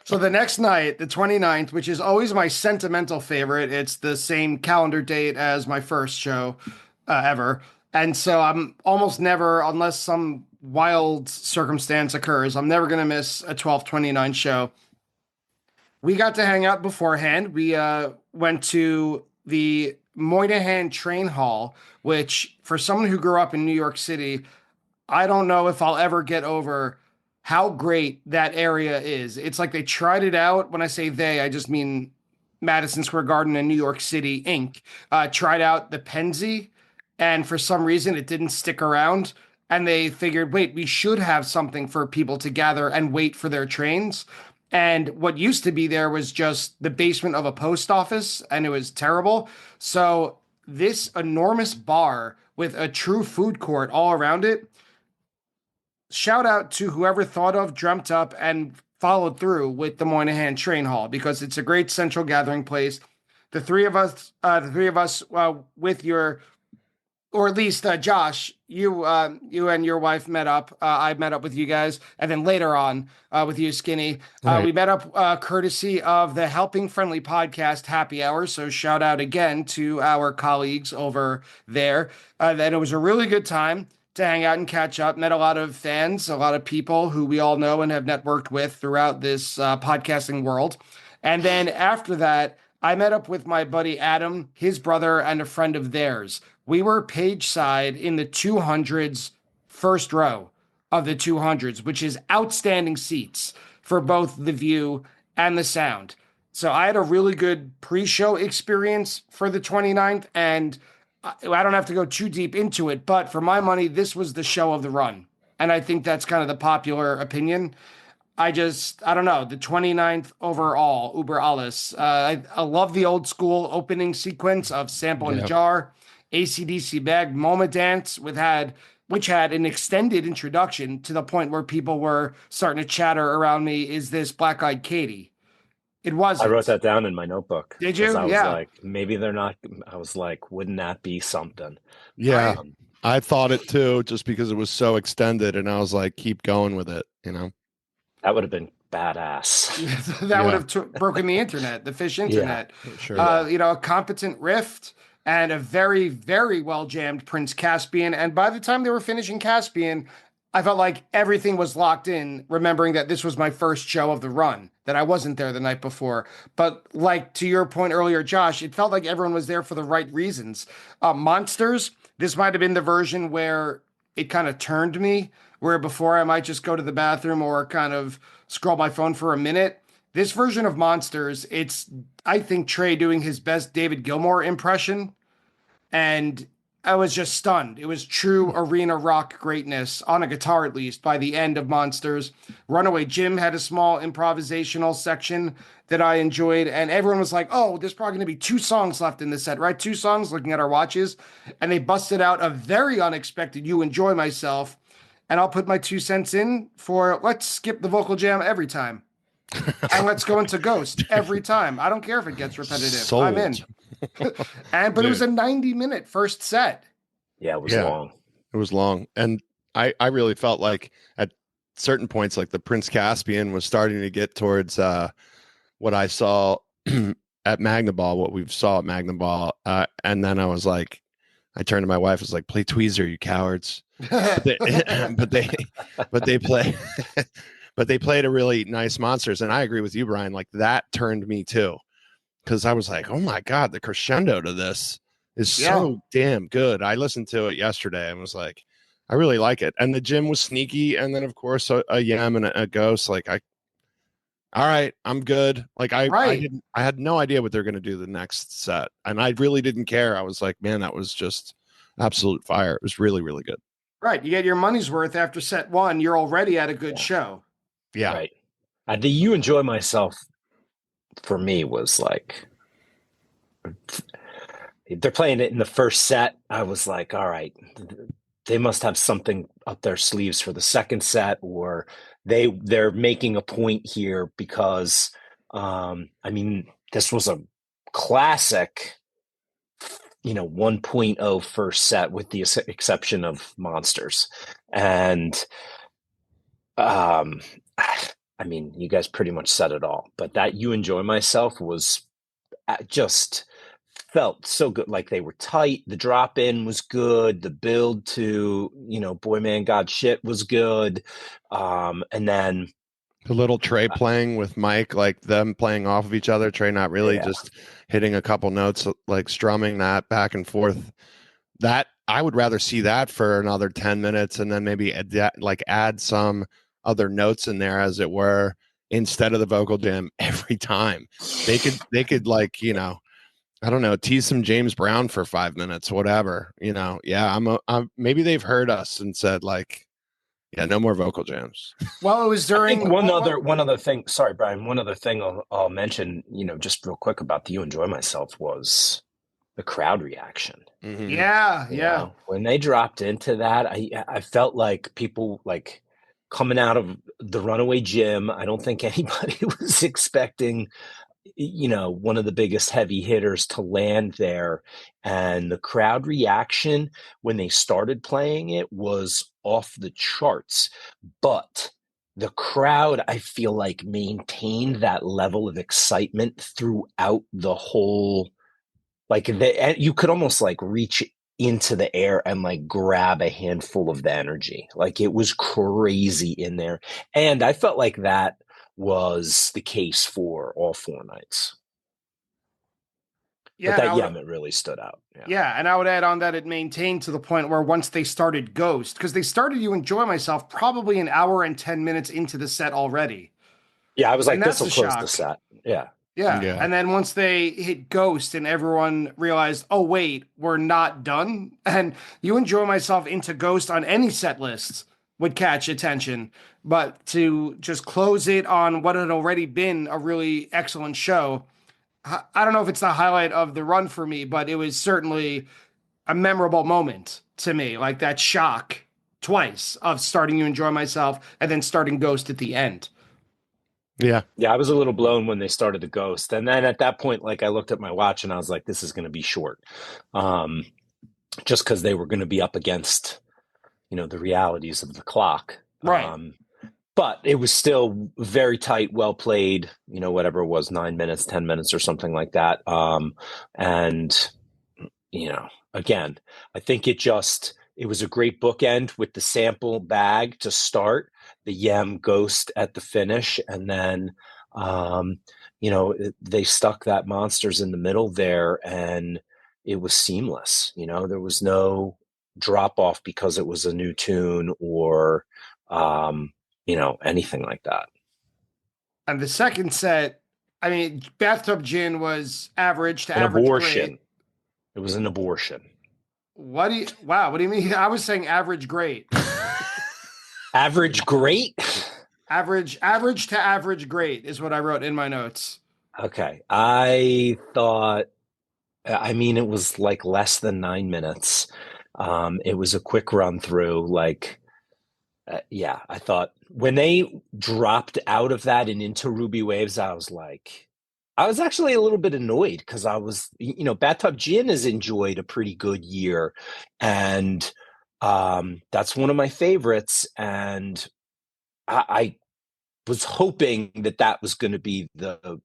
So the next night, the 29th, which is always my sentimental favorite, it's the same calendar date as my first show ever. And so I'm almost never, unless some wild circumstance occurs, I'm never going to miss a 12/29 show. We got to hang out beforehand. We went to the Moynihan Train Hall, which for someone who grew up in New York City, I don't know if I'll ever get over how great that area is. It's like they tried it out. When I say they, I just mean Madison Square Garden and New York City Inc. Tried out the Penzi, and for some reason it didn't stick around. And they figured, wait, we should have something for people to gather and wait for their trains. And what used to be there was just the basement of a post office, and it was terrible. So this enormous bar with a true food court all around it, shout out to whoever thought of, dreamt up, and followed through with the Moynihan Train Hall, because it's a great central gathering place. The three of us, with your, or at least Josh, you and your wife met up. I met up with you guys, and then later on with you, Skinny. Right. We met up courtesy of the Helping Friendly Podcast Happy Hour. So shout out again to our colleagues over there. Then it was a really good time to hang out and catch up. Met a lot of fans, a lot of people who we all know and have networked with throughout this podcasting world. And then after that, I met up with my buddy Adam, his brother, and a friend of theirs. We were page side in the 200s, first row of the 200s, which is outstanding seats for both the view and the sound. So I had a really good pre-show experience for the 29th, and I don't have to go too deep into it, but for my money, this was the show of the run. And I think that's kind of the popular opinion. I don't know, the 29th overall, Uber alles. I love the old school opening sequence of Sample in a Jar, AC/DC Bag, Moma Dance, which had an extended introduction to the point where people were starting to chatter around me, is this Black Eyed Katie? It wasn't. I wrote that down in my notebook. Did you? I was Yeah. like, maybe they're not. I was like, wouldn't that be something? Yeah. I thought it too, just because it was so extended, and I was like, keep going with it, you know? That would have been badass. That would have broken the internet, the Fish internet. Sure. A competent riff and a very, very well jammed Prince Caspian. And by the time they were finishing Caspian, I felt like everything was locked in, remembering that this was my first show of the run, that I wasn't there the night before. But like to your point earlier, Josh, it felt like everyone was there for the right reasons. Monsters, this might have been the version where it kind of turned me, where before I might just go to the bathroom or kind of scroll my phone for a minute. This version of Monsters, it's, I think, Trey doing his best David Gilmour impression, and I was just stunned. It was true arena rock greatness, on a guitar at least, by the end of Monsters. Runaway Jim had a small improvisational section that I enjoyed, and everyone was like, oh, there's probably going to be 2 songs left in the set, right? 2 songs, looking at our watches. And they busted out a very unexpected You Enjoy Myself. And I'll put my 2 cents in for let's skip the vocal jam every time. And let's go into Ghost every time. I don't care if it gets repetitive. Sold. I'm in. But it was a 90-minute first set. Yeah, it was long. It was long. And I really felt like at certain points, like the Prince Caspian was starting to get towards what I saw at Magnaball, what we saw at Magnaball. And then I was like, I turned to my wife, I was like, play Tweezer, you cowards. But they play but they played a really nice Monsters. And I agree with you, Brian. Like that turned me too. Because I was like, oh my God, the crescendo to this is so damn good. I listened to it yesterday and was like, I really like it. And the Jim was sneaky. And then of course a Yam and a Ghost. Like all right, I'm good. Like I had no idea what they're going to do the next set. And I really didn't care. I was like, man, that was just absolute fire. It was really, really good. Right. You get your money's worth after set 1. You're already at a good show. Yeah. Right. The You Enjoy Myself for me was like, they're playing it in the first set. I was like, all right, they must have something up their sleeves for the second set, or they're making a point here because, I mean, this was a classic, 1.0 first set with the exception of Monsters. And, I mean, you guys pretty much said it all, but that You Enjoy Myself was just felt so good. Like they were tight. The drop in was good. The build to, Boy Man God Shit was good. And then the little Trey playing with Mike, like them playing off of each other, Trey not really just hitting a couple notes, like strumming that back and forth. That I would rather see that for another 10 minutes and then maybe add some other notes in there, as it were, instead of the vocal jam every time. They could like, I don't know, tease some James Brown for 5 minutes, whatever, Yeah, I'm maybe they've heard us and said like, yeah, no more vocal jams. Well, it was during one other thing. Sorry, Brian. One other thing I'll mention, just real quick about the You Enjoy Myself was the crowd reaction. Mm-hmm. Yeah. When they dropped into that, I felt like people like coming out of the Runaway Jim. I don't think anybody was expecting, one of the biggest heavy hitters to land there. And the crowd reaction when they started playing it was off the charts. But the crowd, I feel like, maintained that level of excitement throughout the whole, like you could almost like reach into the air and like grab a handful of the energy. Like it was crazy in there. And I felt like that was the case for all 4 nights. Yeah, but that it really stood out. Yeah, and I would add on that it maintained to the point where once they started Ghost, because they started You Enjoy Myself probably an hour and 10 minutes into the set already. Yeah, I was like, this will close the set. Yeah. And then once they hit Ghost and everyone realized, oh, wait, we're not done. And You Enjoy Myself into Ghost on any set list would catch attention. But to just close it on what had already been a really excellent show, I don't know if it's the highlight of the run for me, but it was certainly a memorable moment to me. Like that shock twice of starting You Enjoy Myself and then starting Ghost at the end. Yeah. I was a little blown when they started the Ghost. And then at that point, like I looked at my watch and I was like, this is going to be short. Just because they were going to be up against, the realities of the clock. Right. But it was still very tight, well played, whatever it was, 9 minutes, 10 minutes or something like that. And, again, I think it just it was a great bookend with the sample bag to start, the Yam Ghost at the finish, and then they stuck that Monsters in the middle there, and it was seamless. There was no drop off because it was a new tune or anything like that. And the second set, I mean, Bathtub Gin was average to An average abortion. great. It was an abortion. What do you mean? I was saying average great. Average great? Average to average great is what I wrote in my notes. Okay. I mean, it was like less than 9 minutes. It was a quick run through. Yeah, I thought when they dropped out of that and into Ruby Waves, I was actually a little bit annoyed because Bathtub Gin has enjoyed a pretty good year, and that's one of my favorites. And I was hoping that was going to be the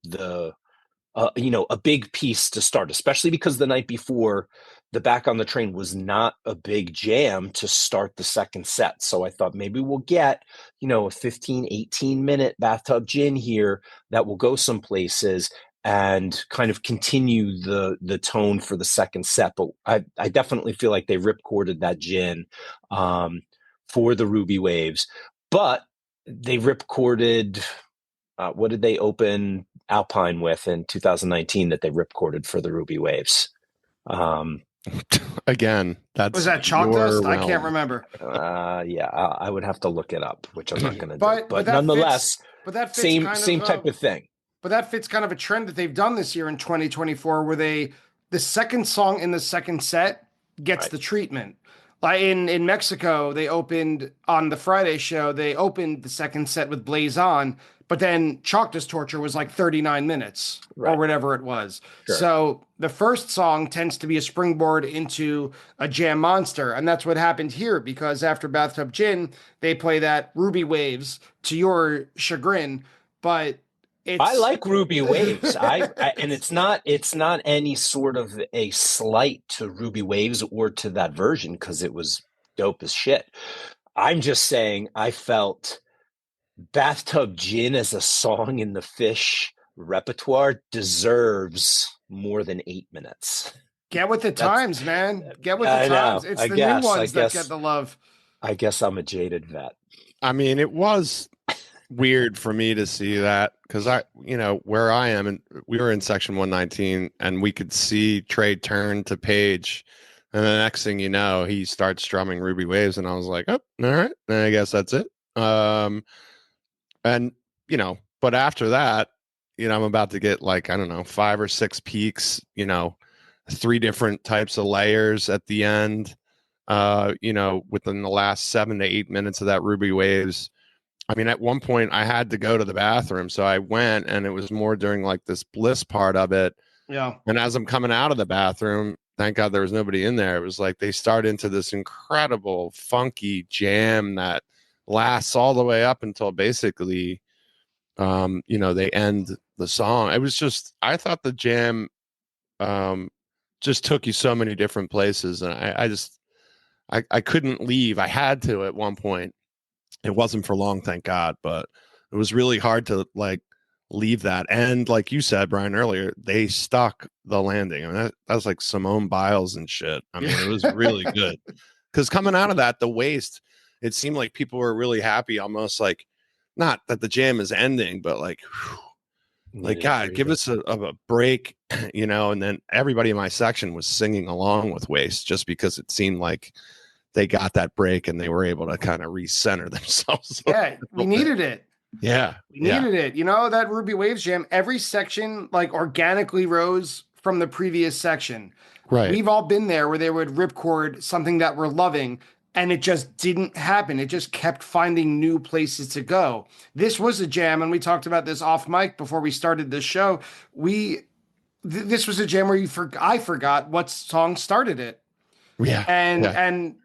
a big piece to start, especially because the night before, the Back on the Train was not a big jam to start the second set. So I thought maybe we'll get, a 15, 18-minute Bathtub Gin here that will go some places and kind of continue the tone for the second set. But I definitely feel like they ripcorded that gin for the Ruby Waves. But they ripcorded, what did they open Alpine with in 2019 that they ripcorded for the Ruby Waves? Again, was that Chalk Dust? I can't remember. Yeah, I would have to look it up, which I'm not going to do. But nonetheless, that fits same type of thing. But that fits kind of a trend that they've done this year in 2024, where the second song in the second set gets the treatment. Like in Mexico, they opened on the Friday show. They opened the second set with Blaze On, but then Chalk Dust Torture was like 39 minutes or whatever it was. Sure. So the first song tends to be a springboard into a jam monster. And that's what happened here, because after Bathtub Gin, they play that Ruby Waves to your chagrin. But I like Ruby Waves. And it's not any sort of a slight to Ruby Waves or to that version, because it was dope as shit. I'm just saying I felt Bathtub Gin as a song in the Fish repertoire deserves more than 8 minutes. Get with the times, man. Get with the times. It's the new ones that get the love. I guess I'm a jaded vet. I mean, it was weird for me to see that, because where I am, and we were in section 119, and we could see Trey turn to Page, and the next thing you know, he starts strumming Ruby Waves, and I was like, oh, all right, I guess that's it. And but after that, I'm about to get like, I don't know, 5 or 6 peaks, 3 different types of layers at the end, within the last 7 to 8 minutes of that Ruby Waves. I mean, at one point I had to go to the bathroom, so I went, and it was more during like this bliss part of it. Yeah. And as I'm coming out of the bathroom, thank God there was nobody in there. It was like they start into this incredible funky jam that lasts all the way up until basically, they end the song. It was just, I thought the jam just took you so many different places, and I couldn't leave. I had to at one point. It wasn't for long, thank God, but it was really hard to like leave that. And like you said, Brian, earlier, they stuck the landing. I mean, that was like Simone Biles and shit. I mean, it was really good, because coming out of that, the waste, it seemed like people were really happy, almost like, not that the jam is ending, but like, whew, like, God, give us a break, and then everybody in my section was singing along with Waste, just because it seemed like they got that break and they were able to kind of recenter themselves. Yeah, we needed it. Yeah. We needed it. That Ruby Waves jam, every section like organically rose from the previous section. Right. We've all been there where they would ripcord something that we're loving, and it just didn't happen. It just kept finding new places to go. This was a jam, and we talked about this off mic before we started this show. This was a jam where I forgot what song started it. Yeah. And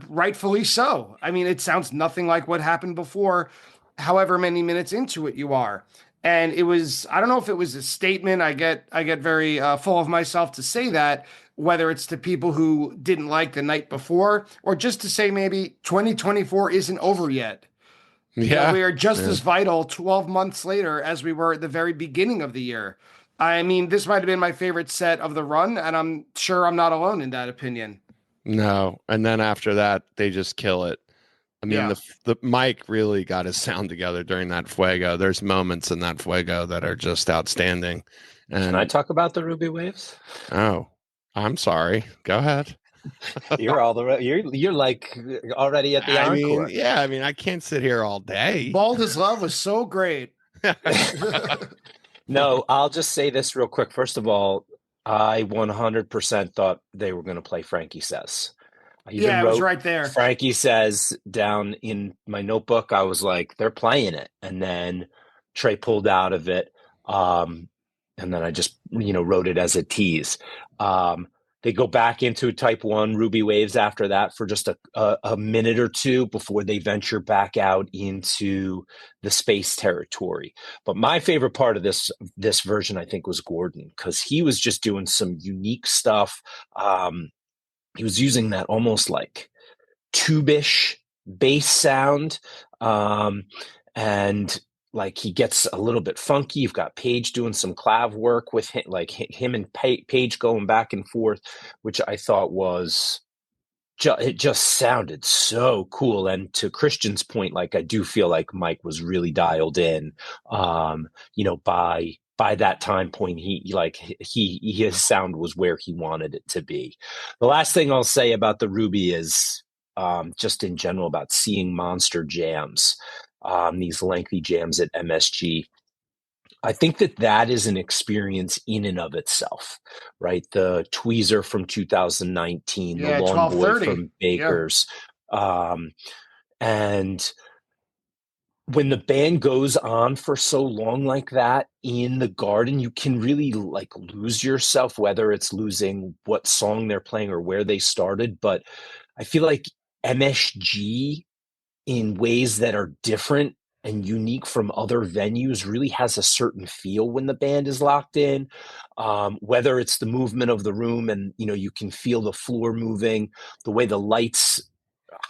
rightfully so. I mean, it sounds nothing like what happened before, however many minutes into it you are. And it was, I don't know if it was a statement. I get very full of myself to say that, whether it's to people who didn't like the night before, or just to say maybe 2024 isn't over yet. Yeah. We are just Yeah. as vital 12 months later as we were at the very beginning of the year. I mean, this might have been my favorite set of the run, and I'm sure I'm not alone in that opinion. No. And then after that, they just kill it. I mean, Yeah. the Mike really got his sound together during that Fuego. There's moments in that Fuego that are just outstanding. Can I And talk about the Ruby Waves? oh, I'm sorry. Go ahead. You're like already at the I mean, encore. yeah, I mean, I can't sit here all day. Bald as Love was so great. No, I'll just say this real quick. First of all, I 100% thought they were going to play Frankie Says. I even Yeah, it was wrote right there. Frankie Says down in my notebook. I was like, they're playing it. And then Trey pulled out of it. Um, and then I just, wrote it as a tease. They go back into Type 1 Ruby Waves after that for just a minute or two before they venture back out into the space territory. But my favorite part of this version, I think, was Gordon, because he was just doing some unique stuff. He was using that almost like tube-ish bass sound. And like he gets a little bit funky. You've got Paige doing some clav work with him, like him and Paige going back and forth, which I thought was it just sounded so cool. And to Christian's point, like I do feel like Mike was really dialed in. By that time point, his sound was where he wanted it to be. The last thing I'll say about the Ruby is just in general about seeing monster jams, these lengthy jams at MSG. I think that is an experience in and of itself, right? The Tweezer from 2019, the Yeah, Lawn Boy 12:30. from Yeah. Baker's. And when the band goes on for so long like that in the garden, you can really like lose yourself, whether it's losing what song they're playing or where they started. But I feel like MSG in ways that are different and unique from other venues really has a certain feel when the band is locked in, whether it's the movement of the room and you can feel the floor moving, the way the lights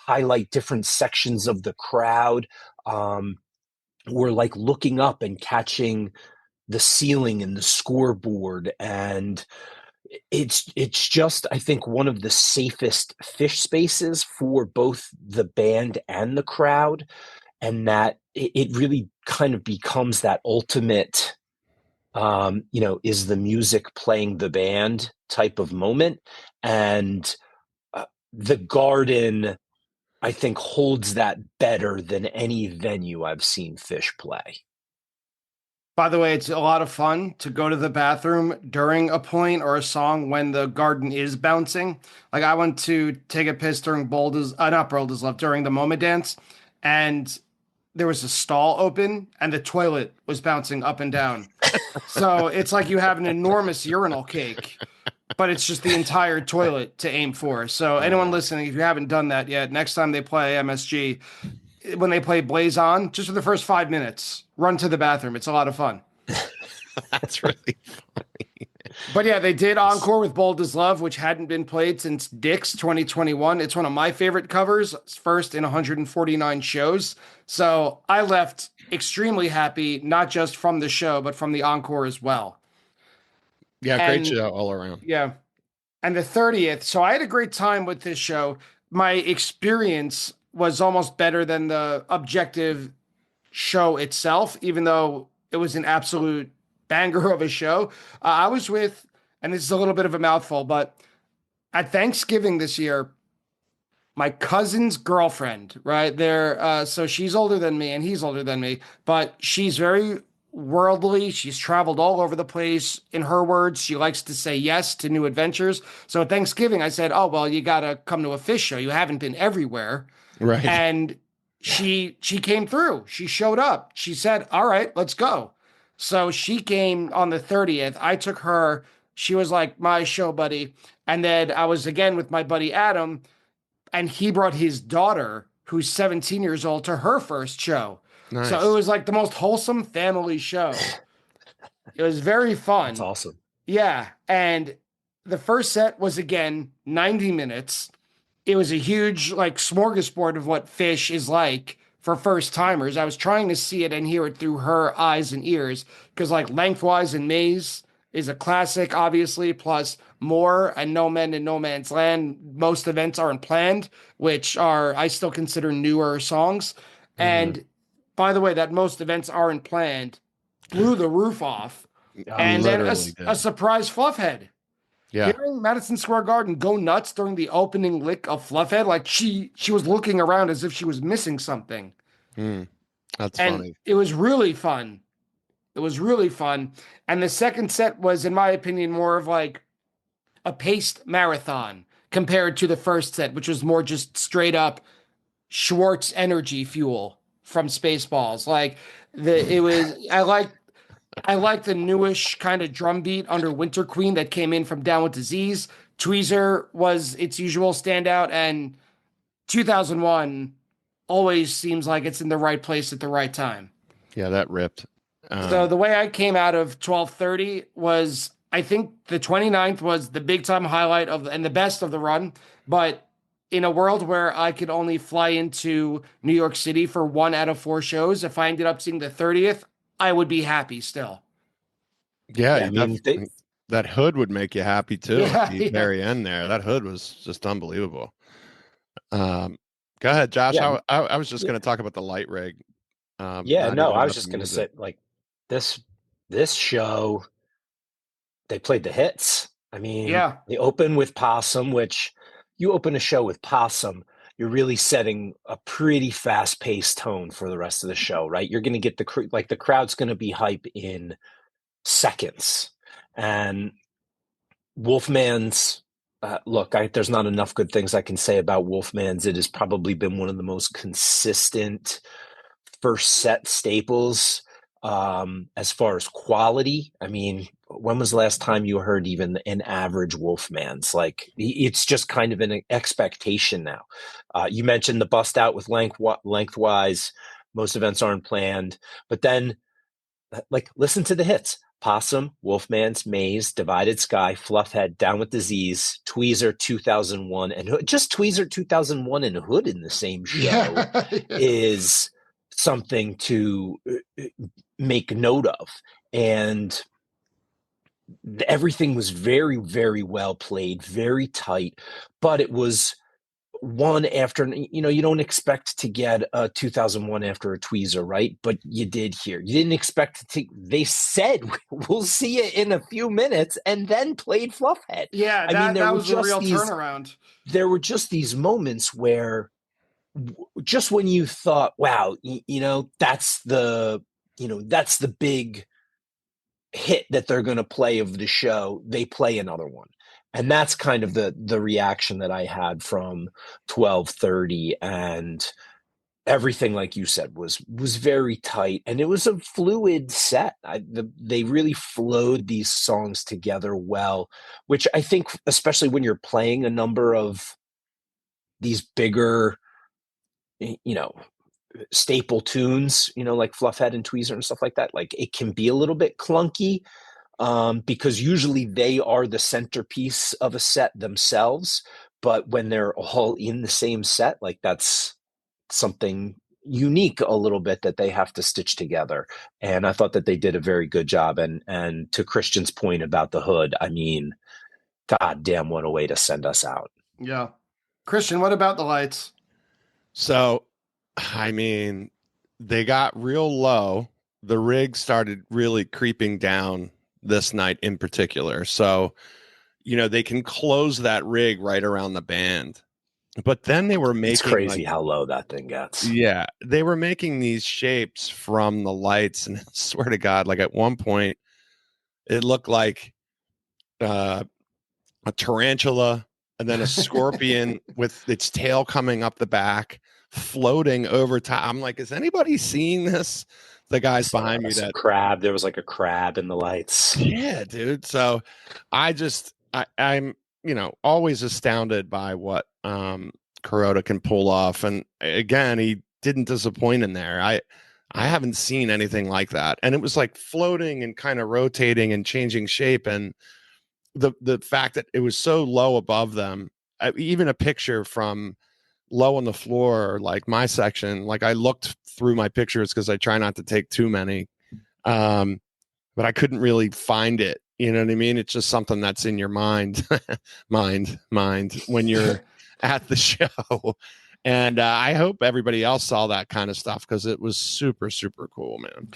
highlight different sections of the crowd. We're like looking up and catching the ceiling and the scoreboard, and it's just, I think, one of the safest fish spaces for both the band and the crowd, and that it really kind of becomes that ultimate is the music playing the band type of moment. And the garden, I think, holds that better than any venue I've seen Fish play. By the way, it's a lot of fun to go to the bathroom during a point or a song when the garden is bouncing. Like I went to take a piss during not Bold as Love, during the Moment Dance, and there was a stall open and the toilet was bouncing up and down. So it's like you have an enormous urinal cake, but it's just the entire toilet to aim for. So anyone listening, if you haven't done that yet, next time they play MSG, when they play Blaze On, just for the first 5 minutes, run to the bathroom. It's a lot of fun. That's really funny. But yeah, they did encore with Bold as Love, which hadn't been played since Dick's 2021. It's one of my favorite covers, first in 149 shows. So I left extremely happy, not just from the show, but from the encore as well. Yeah, great And show all around. yeah. And the 30th. So I had a great time with this show. My experience was almost better than the objective show itself, even though it was an absolute banger of a show. I was with, and this is a little bit of a mouthful, but at Thanksgiving this year, my cousin's girlfriend, right there. So she's older than me and he's older than me, but she's very worldly. She's traveled all over the place. In her words, she likes to say yes to new adventures. So at Thanksgiving, I said, "Oh, well, you got to come to a fish show. You haven't been everywhere." Right. And she came through. She showed up. She said, "All right, let's go." So she came on the 30th. I took her. She was like my show buddy. And then I was again with my buddy Adam, and he brought his daughter, who's 17 years old, to her first show. So Nice. it was like the most wholesome family show. It was very That's fun. awesome. Yeah. And the first set was again 90 minutes. It was a huge like smorgasbord of what Fish is like for first timers. I was trying to see it and hear it through her eyes and ears because like Lengthwise and Maze is a classic, obviously, plus More and No Men and No Man's Land. Most events aren't planned, which are I still consider newer songs. Mhm. And by the way, that most events aren't planned blew the roof off. And then Literally a did. surprise Fluffhead. Yeah. Hearing Madison Square Garden go nuts during the opening lick of Fluffhead, like she was looking around as if she was missing something. Mm, that's And funny. it was really fun. It was really fun. And the second set was, in my opinion, more of like a paced marathon compared to the first set, which was more just straight up Schwartz energy fuel from Spaceballs. Like it was I like the newish kind of drum beat under Winter Queen that came in from Down with Disease. Tweezer was its usual standout, and 2001 always seems like it's in the right place at the right time. Yeah, that ripped. So the way I came out of 12:30 was I think the 29th was the big time highlight of and the best of the run, but in a world where I could only fly into New York City for 1 out of 4 shows, if I ended up seeing the 30th, I would be happy still. Yeah, Yeah, I mean, that hood would make you happy too at Yeah, the yeah. very end there. That hood was just unbelievable. Um, Go ahead, Josh. yeah, I was just yeah, going to talk about the light rig. yeah. Not No, even I was about the just gonna music. say like this this show they played the hits. I mean, Yeah. they open with Possum, which you open a show with Possum, you're really setting a pretty fast-paced tone for the rest of the show, right? You're going to get the crowd's going to be hype in seconds. And Wolfman's look, there's not enough good things I can say about Wolfman's. It has probably been one of the most consistent first set staples as far as quality. I mean, when was the last time you heard even an average Wolfman's? Like, it's just kind of an expectation now. You mentioned the bust out with lengthwise. Most events aren't planned, but then like listen to the hits. Possum, Wolfman's, Maze, Divided Sky, Fluffhead, Down with Disease, Tweezer 2001, and just Tweezer 2001 and Hood in the same show Yeah. is something to make note of. And everything was very, very well played, very tight, but it was one after, you don't expect to get a 2001 after a tweezer, right? But you did here. You didn't expect to, they said, we'll see you in a few minutes, and then played Fluffhead. Yeah, I mean, that was a real turnaround. there were just these moments where just when you thought, wow, that's the big hit that they're going to play of the show, they play another one. And that's kind of the reaction that I had from 12:30, and everything, like you said, was very tight, and it was a fluid set. They really flowed these songs together well, which I think, especially when you're playing a number of these bigger, you know, staple tunes, like Fluffhead and Tweezer and stuff like that, like it can be a little bit clunky, because usually they are the centerpiece of a set themselves. But when they're all in the same set, like that's something unique a little bit that they have to stitch together. And I thought that they did a very good job. And to Christian's point about the hood, I mean, god damn, what a way to send us out. Yeah. Christian, what about the lights? So, I mean, they got real low. The rig started really creeping down this night in particular. So, they can close that rig right around the band. But then they were making It's crazy how low that thing gets. Yeah, they were making these shapes from the lights, and I swear to God, like at one point, it looked like a tarantula and then a scorpion with its tail coming up the back, floating over top. I'm like, is anybody seeing this? The guys behind me that crab. There was like a crab in the lights. Yeah, dude. So I'm always astounded by what Kuroda can pull off, and again, he didn't disappoint in there. I haven't seen anything like that. And it was like floating and kind of rotating and changing shape. And the fact that it was so low above them, even a picture from low on the floor, like my section, like I looked through my pictures because I try not to take too many. But I couldn't really find it. You know what I mean? It's just something that's in your mind, mind when you're at the show. And I hope everybody else saw that kind of stuff because it was super, super cool, man.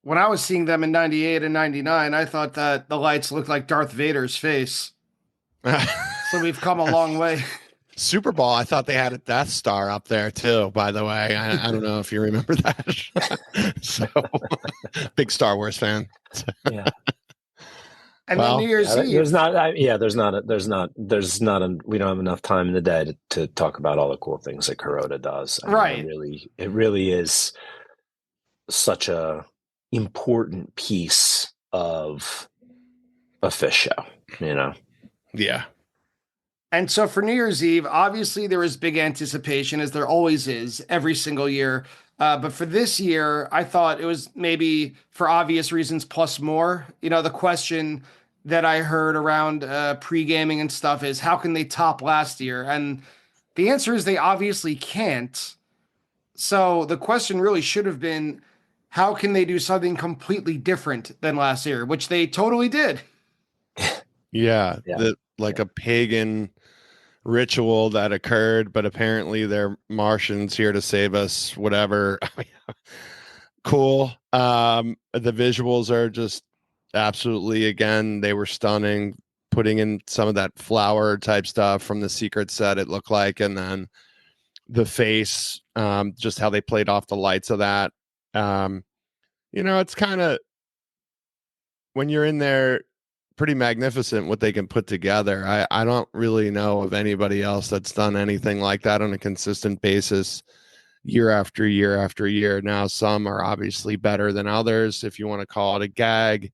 When I was seeing them in 98 and 99, I thought that the lights looked like Darth Vader's face. So we've come a long way. Super Bowl, I thought they had a Death Star up there too, by the way. I don't know if you remember that. So big Star Wars fan. Yeah. And then New Year's Eve. We don't have enough time in the day to talk about all the cool things that Kuroda does. Right. It really is such a important piece of a Phish show, you know? Yeah. And so for New Year's Eve, obviously there was big anticipation, as there always is every single year. But for this year, I thought it was maybe for obvious reasons plus more. You know, the question that I heard around pre-gaming and stuff is how can they top last year? And the answer is they obviously can't. So the question really should have been, how can they do something completely different than last year, which they totally did. Yeah. A pagan ritual that occurred, but apparently they're Martians here to save us, whatever. Cool. The visuals are just absolutely, again, they were stunning, putting in some of that flower type stuff from the secret set, it looked like, and then the face, just how they played off the lights of that. It's kind of, when you're in there, pretty magnificent what they can put together. I don't really know of anybody else that's done anything like that on a consistent basis year after year after year. Now, some are obviously better than others, if you want to call it a gag.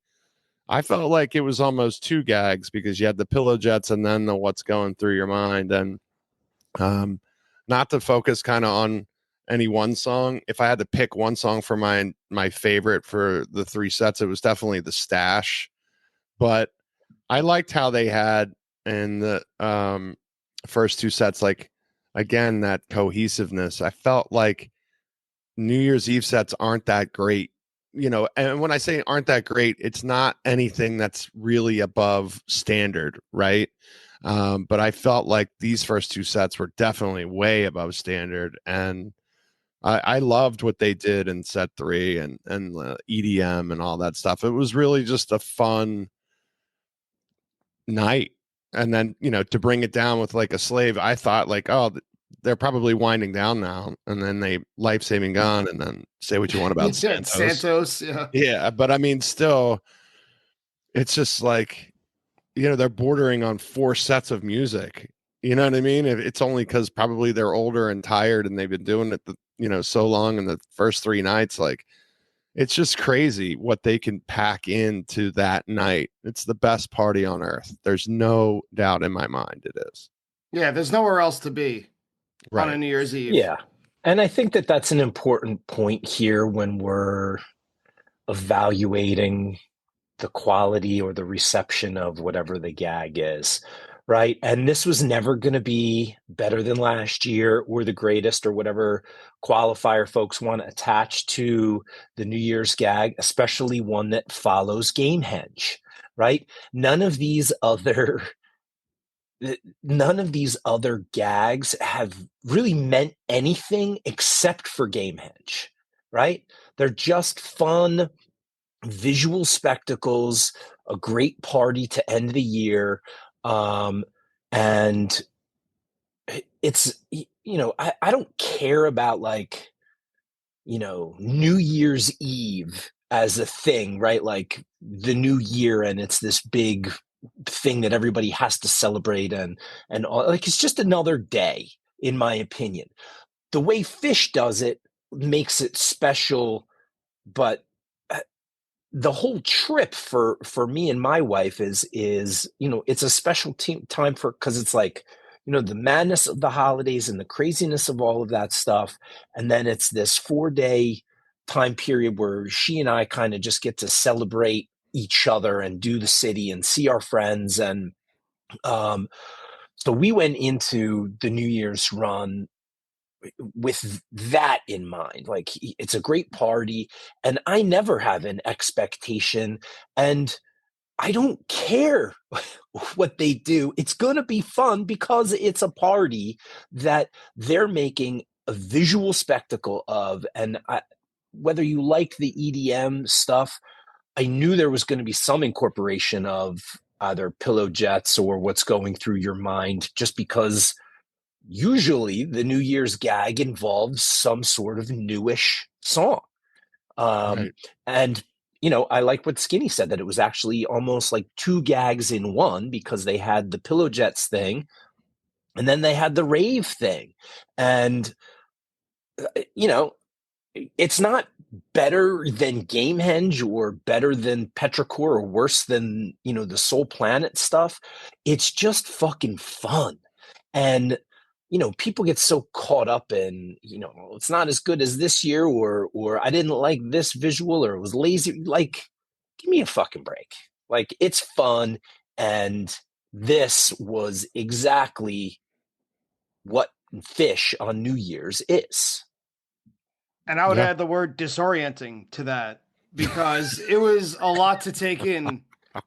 I felt like it was almost two gags because you had the pillow jets and then the what's going through your mind. And not to focus kind of on any one song. If I had to pick one song for my favorite for the three sets, it was definitely The Stash. But I liked how they had in the first two sets, like, again, that cohesiveness. I felt like New Year's Eve sets aren't that great, and when I say aren't that great, it's not anything that's really above standard, right? But I felt like these first two sets were definitely way above standard, and I loved what they did in set three and EDM and all that stuff. It was really just a fun night. And then, to bring it down with like a slave, I thought like, oh, they're probably winding down now. And then they life-saving gun and then say what you want about Santos. Yeah. But I mean, still, it's just like, they're bordering on 4 sets of music. You know what I mean? It's only because probably they're older and tired and they've been doing it, so long in the first 3 nights. Like, it's just crazy what they can pack into that night. It's the best party on earth. There's no doubt in my mind it is. Yeah, there's nowhere else to be on a New Year's Eve. Yeah. And I think that that's an important point here when we're evaluating the quality or the reception of whatever the gag is, right? And this was never going to be better than last year or the greatest or whatever qualifier folks want to attach to the New Year's gag, especially one that follows Gamehenge, right? None of these other gags have really meant anything except for Gamehenge, right? They're just fun visual spectacles, a great party to end the year. And it's, I don't care about like, New Year's Eve as a thing, right? Like the new year and it's this big thing that everybody has to celebrate and all, like, it's just another day, in my opinion. The way Phish does it makes it special, but the whole trip for me and my wife is it's a special time for, because it's like, the madness of the holidays and the craziness of all of that stuff, and then it's this 4-day time period where she and I kind of just get to celebrate each other and do the city and see our friends. And so we went into the New Year's run with that in mind. Like, it's a great party, and I never have an expectation, and I don't care what they do. It's going to be fun because it's a party that they're making a visual spectacle of. And whether you like the EDM stuff, I knew there was going to be some incorporation of either pillow jets or what's going through your mind, just because usually the New Year's gag involves some sort of newish song. Right. And, I like what Skinny said, that it was actually almost like two gags in one, because they had the Pillow Jets thing and then they had the rave thing. And, it's not better than Gamehenge or better than Petrichor or worse than, the Soul Planet stuff. It's just fucking fun. And, people get so caught up in, it's not as good as this year, or I didn't like this visual, or it was lazy. Like, give me a fucking break. Like, it's fun. And this was exactly what Fish on New Year's is. And I would Yeah. add the word disorienting to that, because it was a lot to take in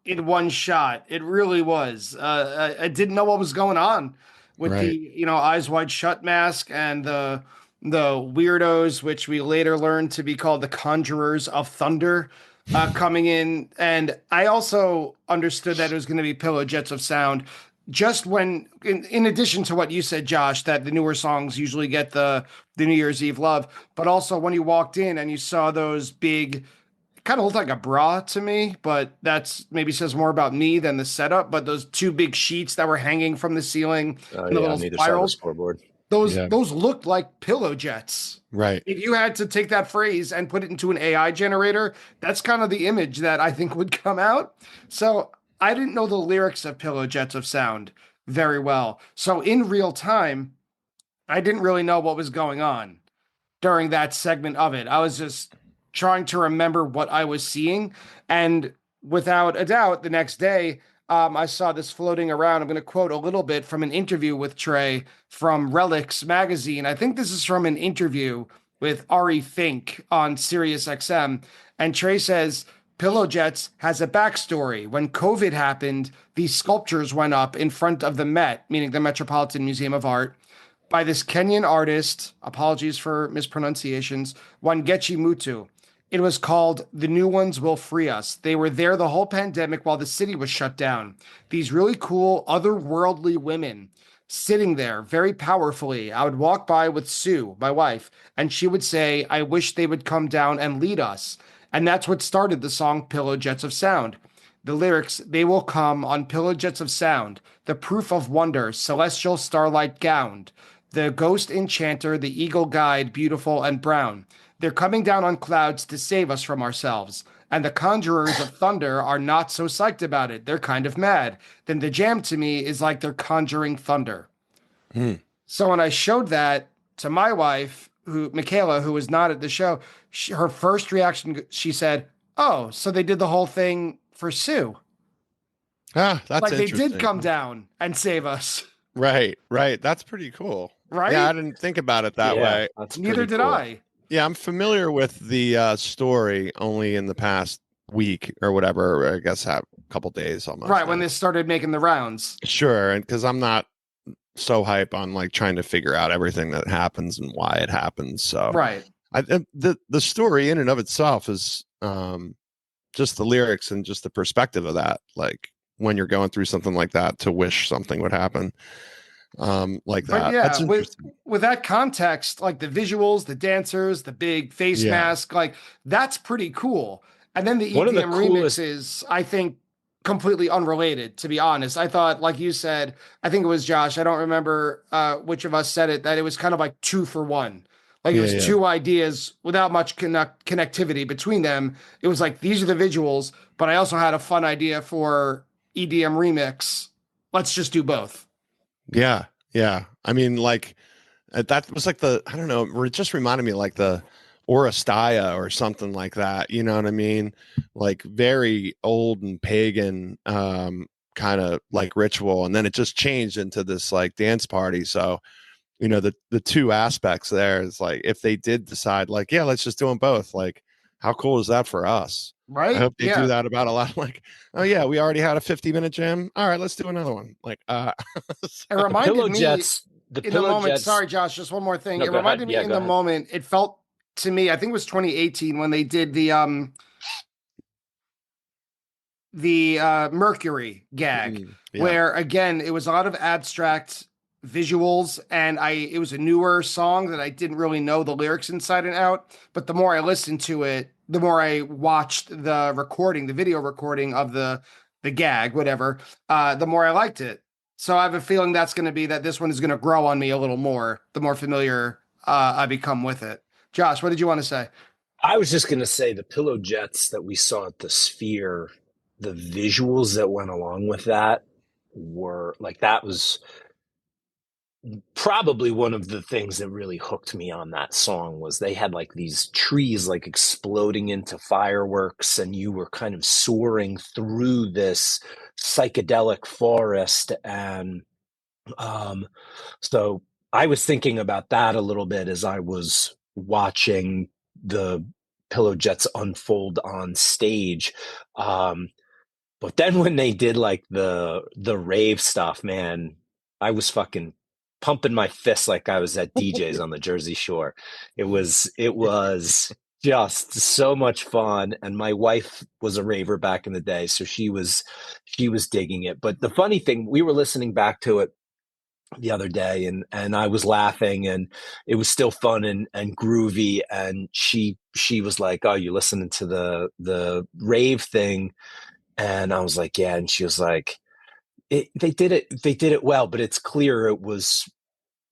one shot. It really was. I didn't know what was going on with Right. the Eyes Wide Shut mask and the weirdos, which we later learned to be called the Conjurers of Thunder, coming in. And I also understood that it was going to be Pillow Jets of Sound. Just when, in addition to what you said, Josh, that the newer songs usually get the New Year's Eve love, but also when you walked in and you saw those big, kind of looked like a bra to me, but that's maybe says more about me than the setup. But those two big sheets that were hanging from the ceiling, and the little On either side of the spirals, scoreboard. those looked like pillow jets. Right. If you had to take that phrase and put it into an AI generator, that's kind of the image that I think would come out. So I didn't know the lyrics of Pillow Jets of Sound very well. So in real time, I didn't really know what was going on during that segment of it. I was just trying to remember what I was seeing. And without a doubt, the next day, I saw this floating around. I'm going to quote a little bit from an interview with Trey from Relics magazine. I think this is from an interview with Ari Fink on Sirius XM. And Trey says, Pillow Jets has a backstory. When COVID happened, these sculptures went up in front of the Met, meaning the Metropolitan Museum of Art, by this Kenyan artist, apologies for mispronunciations, Wangechi Mutu. It was called The New Ones Will Free Us. They were there the whole pandemic while the city was shut down. These really cool, otherworldly women sitting there very powerfully. I would walk by with Sue, my wife, and she would say, I wish they would come down and lead us. And that's what started the song Pillow Jets of Sound. The lyrics, they will come on pillow jets of sound, the proof of wonder, celestial starlight gowned, the ghost enchanter, the eagle guide, beautiful and brown. They're coming down on clouds to save us from ourselves. And the conjurers of thunder are not so psyched about it. They're kind of mad. Then the jam to me is like they're conjuring thunder. So when I showed that to my wife, Michaela, who was not at the show, her first reaction, she said, oh, so they did the whole thing for Sue. That's like they interesting. did come down and save us. Right. That's pretty cool. Right? Yeah, I didn't think about it that way. Neither did cool. I. Yeah, I'm familiar with the story only in the past week or whatever. I guess a couple days almost. Right, when this started making the rounds. Sure, and because I'm not so hype on like trying to figure out everything that happens and why it happens. So right, the story in and of itself is just the lyrics and just the perspective of that. Like when you're going through something like that, to wish something would happen. Like that. But yeah, that's with that context, like the visuals, the dancers, the big face mask, like that's pretty cool. And then the EDM remixes, I think, completely unrelated, to be honest. I thought, like you said, I think it was Josh, I don't remember which of us said it, that it was kind of like 2 for 1. Like it was two ideas without much connectivity between them. It was like, these are the visuals, but I also had a fun idea for EDM remix. Let's just do both. Yeah. I mean, like that was like I don't know, it just reminded me like the or a staya or something like that. You know what I mean? Like very old and pagan kind of like ritual, and then it just changed into this like dance party. So the two aspects there is like if they did decide like, yeah, let's just do them both. Like, how cool is that for us? I Right? hope they do Yeah. that about a lot. Like, oh yeah, we already had a 50-minute jam. All right, let's do another one. Like, It The reminded Pillow me Jets, the in the Pillow moment. Jets. Sorry, Josh, just one more thing. No, It go ahead. reminded me Yeah, in go the ahead. moment, it felt to me, I think it was 2018 when they did the Mercury gag, Yeah. where again it was a lot of abstract visuals, and it was a newer song that I didn't really know the lyrics inside and out. But the more I listened to it, the more I watched the recording, the video recording of the gag, whatever, the more I liked it. So I have a feeling that this one is gonna grow on me a little more the more familiar I become with it. Josh, what did you want to say? I was just going to say the Pillow Jets that we saw at the Sphere, the visuals that went along with that were like, that was probably one of the things that really hooked me on that song. Was they had like these trees like exploding into fireworks, and you were kind of soaring through this psychedelic forest. And um so I was thinking about that a little bit as I was watching the Pillow Jets unfold on stage. Um, but then when they did like the rave stuff, man, I was fucking pumping my fists like I was at DJ's on the Jersey Shore. It was just so much fun, and my wife was a raver back in the day, so she was digging it. But the funny thing, we were listening back to it the other day, and I was laughing, and it was still fun and groovy, and she was like, "Oh, you listening to the rave thing?" And I was like, "Yeah." And she was like, they did it well, but it's clear it was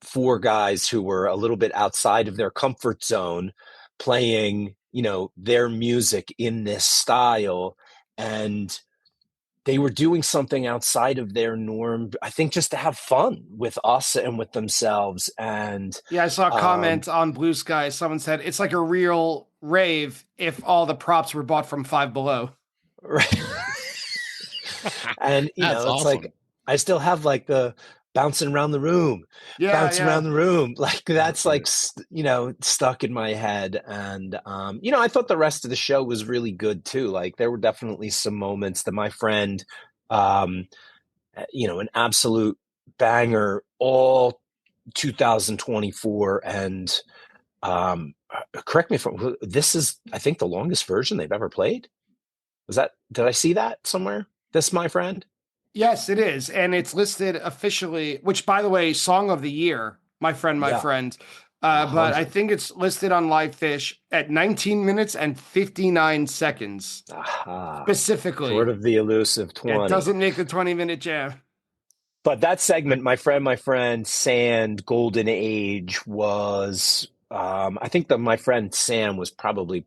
four guys who were a little bit outside of their comfort zone playing, their music in this style, and they were doing something outside of their norm, I think, just to have fun with us and with themselves. And Yeah, I saw a um comment on Blue Sky. Someone said it's like a real rave if all the props were bought from Five Below. right. And That's it's awesome. like I still have like the bouncing around the room, Yeah, bouncing yeah. around the room, like that's That's like right. stuck in my head. And I thought the rest of the show was really good too. Like there were definitely some moments that my friend, um an absolute banger all 2024. And correct me if this is, I think, the longest version they've ever played. Did I see that somewhere? This, my friend? Yes, it is. And it's listed officially, which by the way, Song of the Year, my Yeah, friend. a But I hundred. think it's listed on Live Fish at 19 minutes and 59 seconds Aha. Short specifically. of the elusive Yeah, it 20. doesn't make the 20-minute jam. But that segment, my friend Sand Golden Age was, I think that my friend Sam was probably,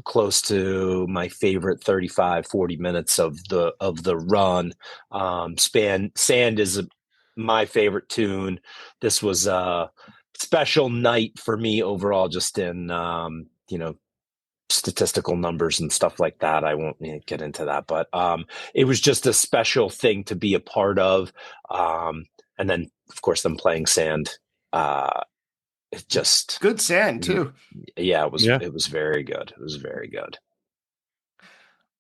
close to my favorite 35-40 minutes of the run. Sand is my favorite tune. This was a special night for me overall, just in, statistical numbers and stuff like that. I won't get into that, but it was just a special thing to be a part of. And then, of course, them playing Sand. It just, Good sand too. yeah, it was Yeah. it was very good. It was very good.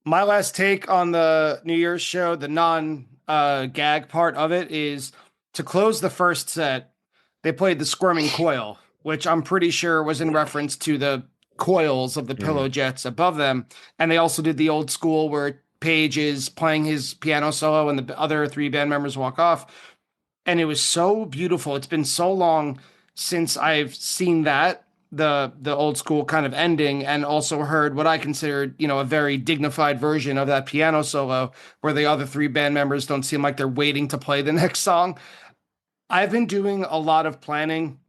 My last take on the New Year's show, the non gag part of it, is to close the first set, they played the Squirming Coil, which I'm pretty sure was in reference to the coils of the Mm. pillow jets above them. And they also did the old school where Page is playing his piano solo and the other three band members walk off. And it was so beautiful. It's been so long since I've seen that the old school kind of ending, and also heard what I considered, a very dignified version of that piano solo where the other three band members don't seem like they're waiting to play the next song. I've been doing a lot of planning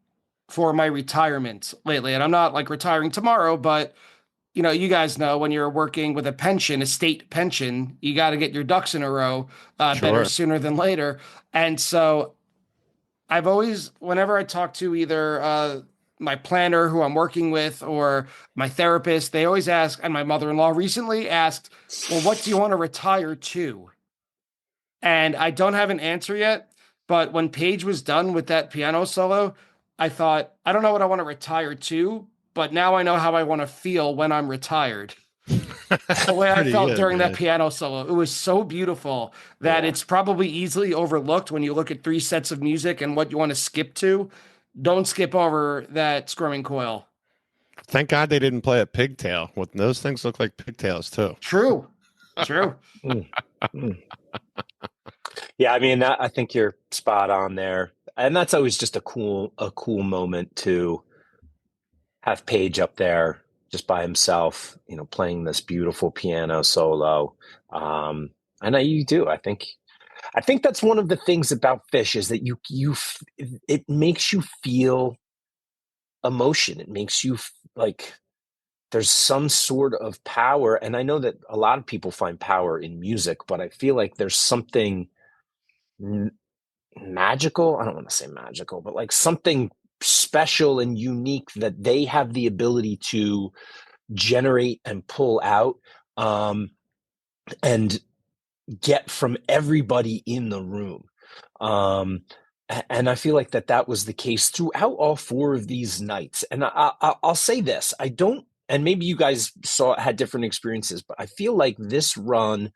for my retirement lately, and I'm not like retiring tomorrow, but you guys know when you're working with a pension, a state pension, you got to get your ducks in a row better Sure. sooner than later. And so I've always, whenever I talk to either my planner who I'm working with or my therapist, they always ask, and my mother-in-law recently asked, well, what do you want to retire to? And I don't have an answer yet, but when Paige was done with that piano solo, I thought, I don't know what I want to retire to, but now I know how I want to feel when I'm retired. The way I Pretty felt good, during that man. piano solo, it was so beautiful that Yeah. it's probably easily overlooked when you look at 3 sets of music and what you want to skip to. Don't skip over that Scrumming Coil. Thank God they didn't play a pigtail. What those things look like pigtails too. True. True. Mm. Mm. Yeah, I mean, I think you're spot on there, and that's always just a cool moment to have Paige up there just by himself, playing this beautiful piano solo. And you do. I think that's one of the things about Fish is that it makes you feel emotion. It makes you like there's some sort of power, and I know that a lot of people find power in music, but I feel like there's something magical. I don't want to say magical, but like something special and unique that they have the ability to generate and pull out, and get from everybody in the room. And I feel like that was the case throughout all 4 of these nights. And I'll say this: I don't, and maybe you guys had different experiences, but I feel like this run,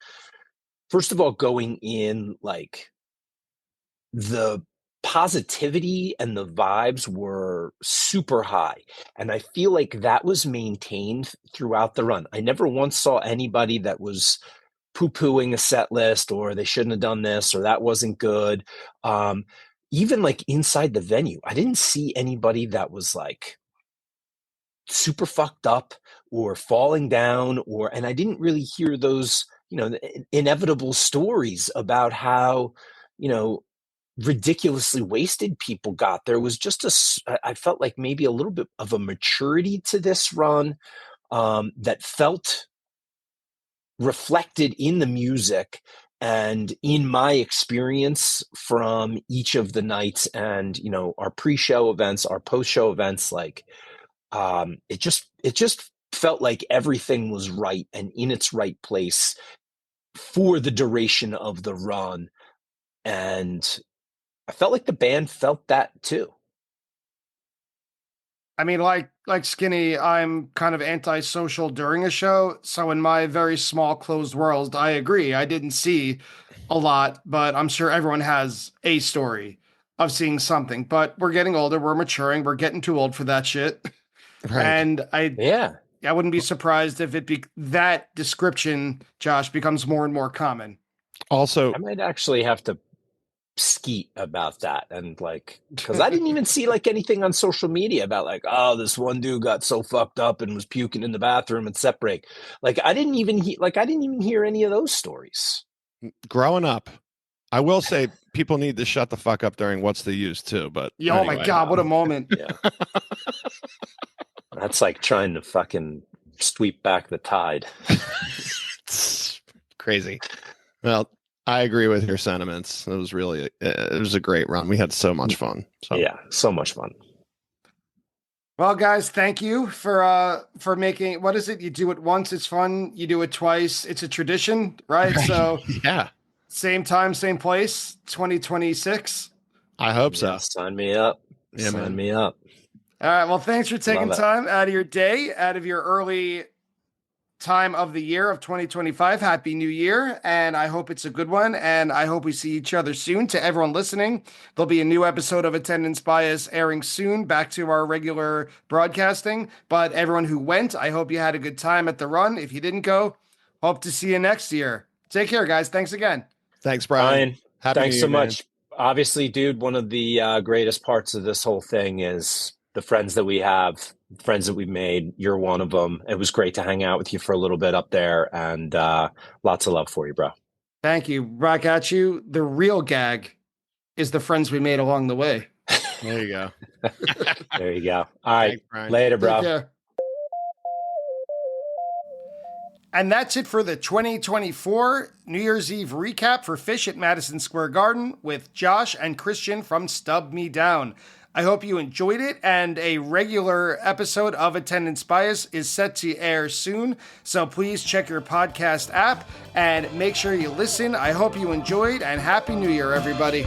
first of all, going in, like, the positivity and the vibes were super high. And I feel like that was maintained throughout the run. I never once saw anybody that was poo-pooing a set list or they shouldn't have done this or that wasn't good. Even like inside the venue, I didn't see anybody that was like super fucked up or falling down, and I didn't really hear those, inevitable stories about how, ridiculously wasted people got. There was just I felt like maybe a little bit of a maturity to this run, that felt reflected in the music and in my experience from each of the nights, and our pre-show events, our post-show events. Like, it just felt like everything was right and in its right place for the duration of the run, and I felt like the band felt that too. I mean, like Skinny, I'm kind of antisocial during a show. So in my very small closed world, I agree. I didn't see a lot, but I'm sure everyone has a story of seeing something. But we're getting older, we're maturing, we're getting too old for that shit. Right. And Yeah. I wouldn't be surprised if that description, Josh, becomes more and more common. Also, I might actually have to skeet about that, and like, because I didn't even see like anything on social media about like, oh, this one dude got so fucked up and was puking in the bathroom at set break. Like, I didn't even hear any of those stories. growing up, I will say people need to shut the fuck up during What's the Use too. But Yeah, oh my anyway. God, what a moment. Yeah. That's like trying to fucking sweep back the tide. It's crazy. Well, I agree with your sentiments. It was really, it was a great run. We had so much fun. So Yeah, so much fun. Well, guys, thank you for making, what is it? You do it once, it's fun. You do it twice, it's a tradition, right? So yeah, same time, same place, 2026. I hope Yeah, so. sign me up. Yeah, Sign man. me up. All right. Well, thanks for taking Love it. time out of your day, out of your early time of the year of 2025. Happy New Year. And I hope it's a good one. And I hope we see each other soon. To everyone listening, there'll be a new episode of Attendance Bias airing soon, back to our regular broadcasting. But everyone who went, I hope you had a good time at the run. If you didn't go, hope to see you next year. Take care, guys. Thanks again. Thanks, Brian. Happy Thanks New so Year, man. much. Obviously, dude, one of the greatest parts of this whole thing is the friends that we have, friends that we've made. You're one of them. It was great to hang out with you for a little bit up there, and lots of love for you, bro. Thank you. Back at you. The real gag is the friends we made along the way. There you go. There you go. All right. Thanks, Brian. Later, Take bro. care. And that's it for the 2024 New Year's Eve recap for Fish at Madison Square Garden with Josh and Christian from Stub Me Down. I hope you enjoyed it, and a regular episode of Attendance Bias is set to air soon, so please check your podcast app and make sure you listen. I hope you enjoyed, and Happy New Year, everybody.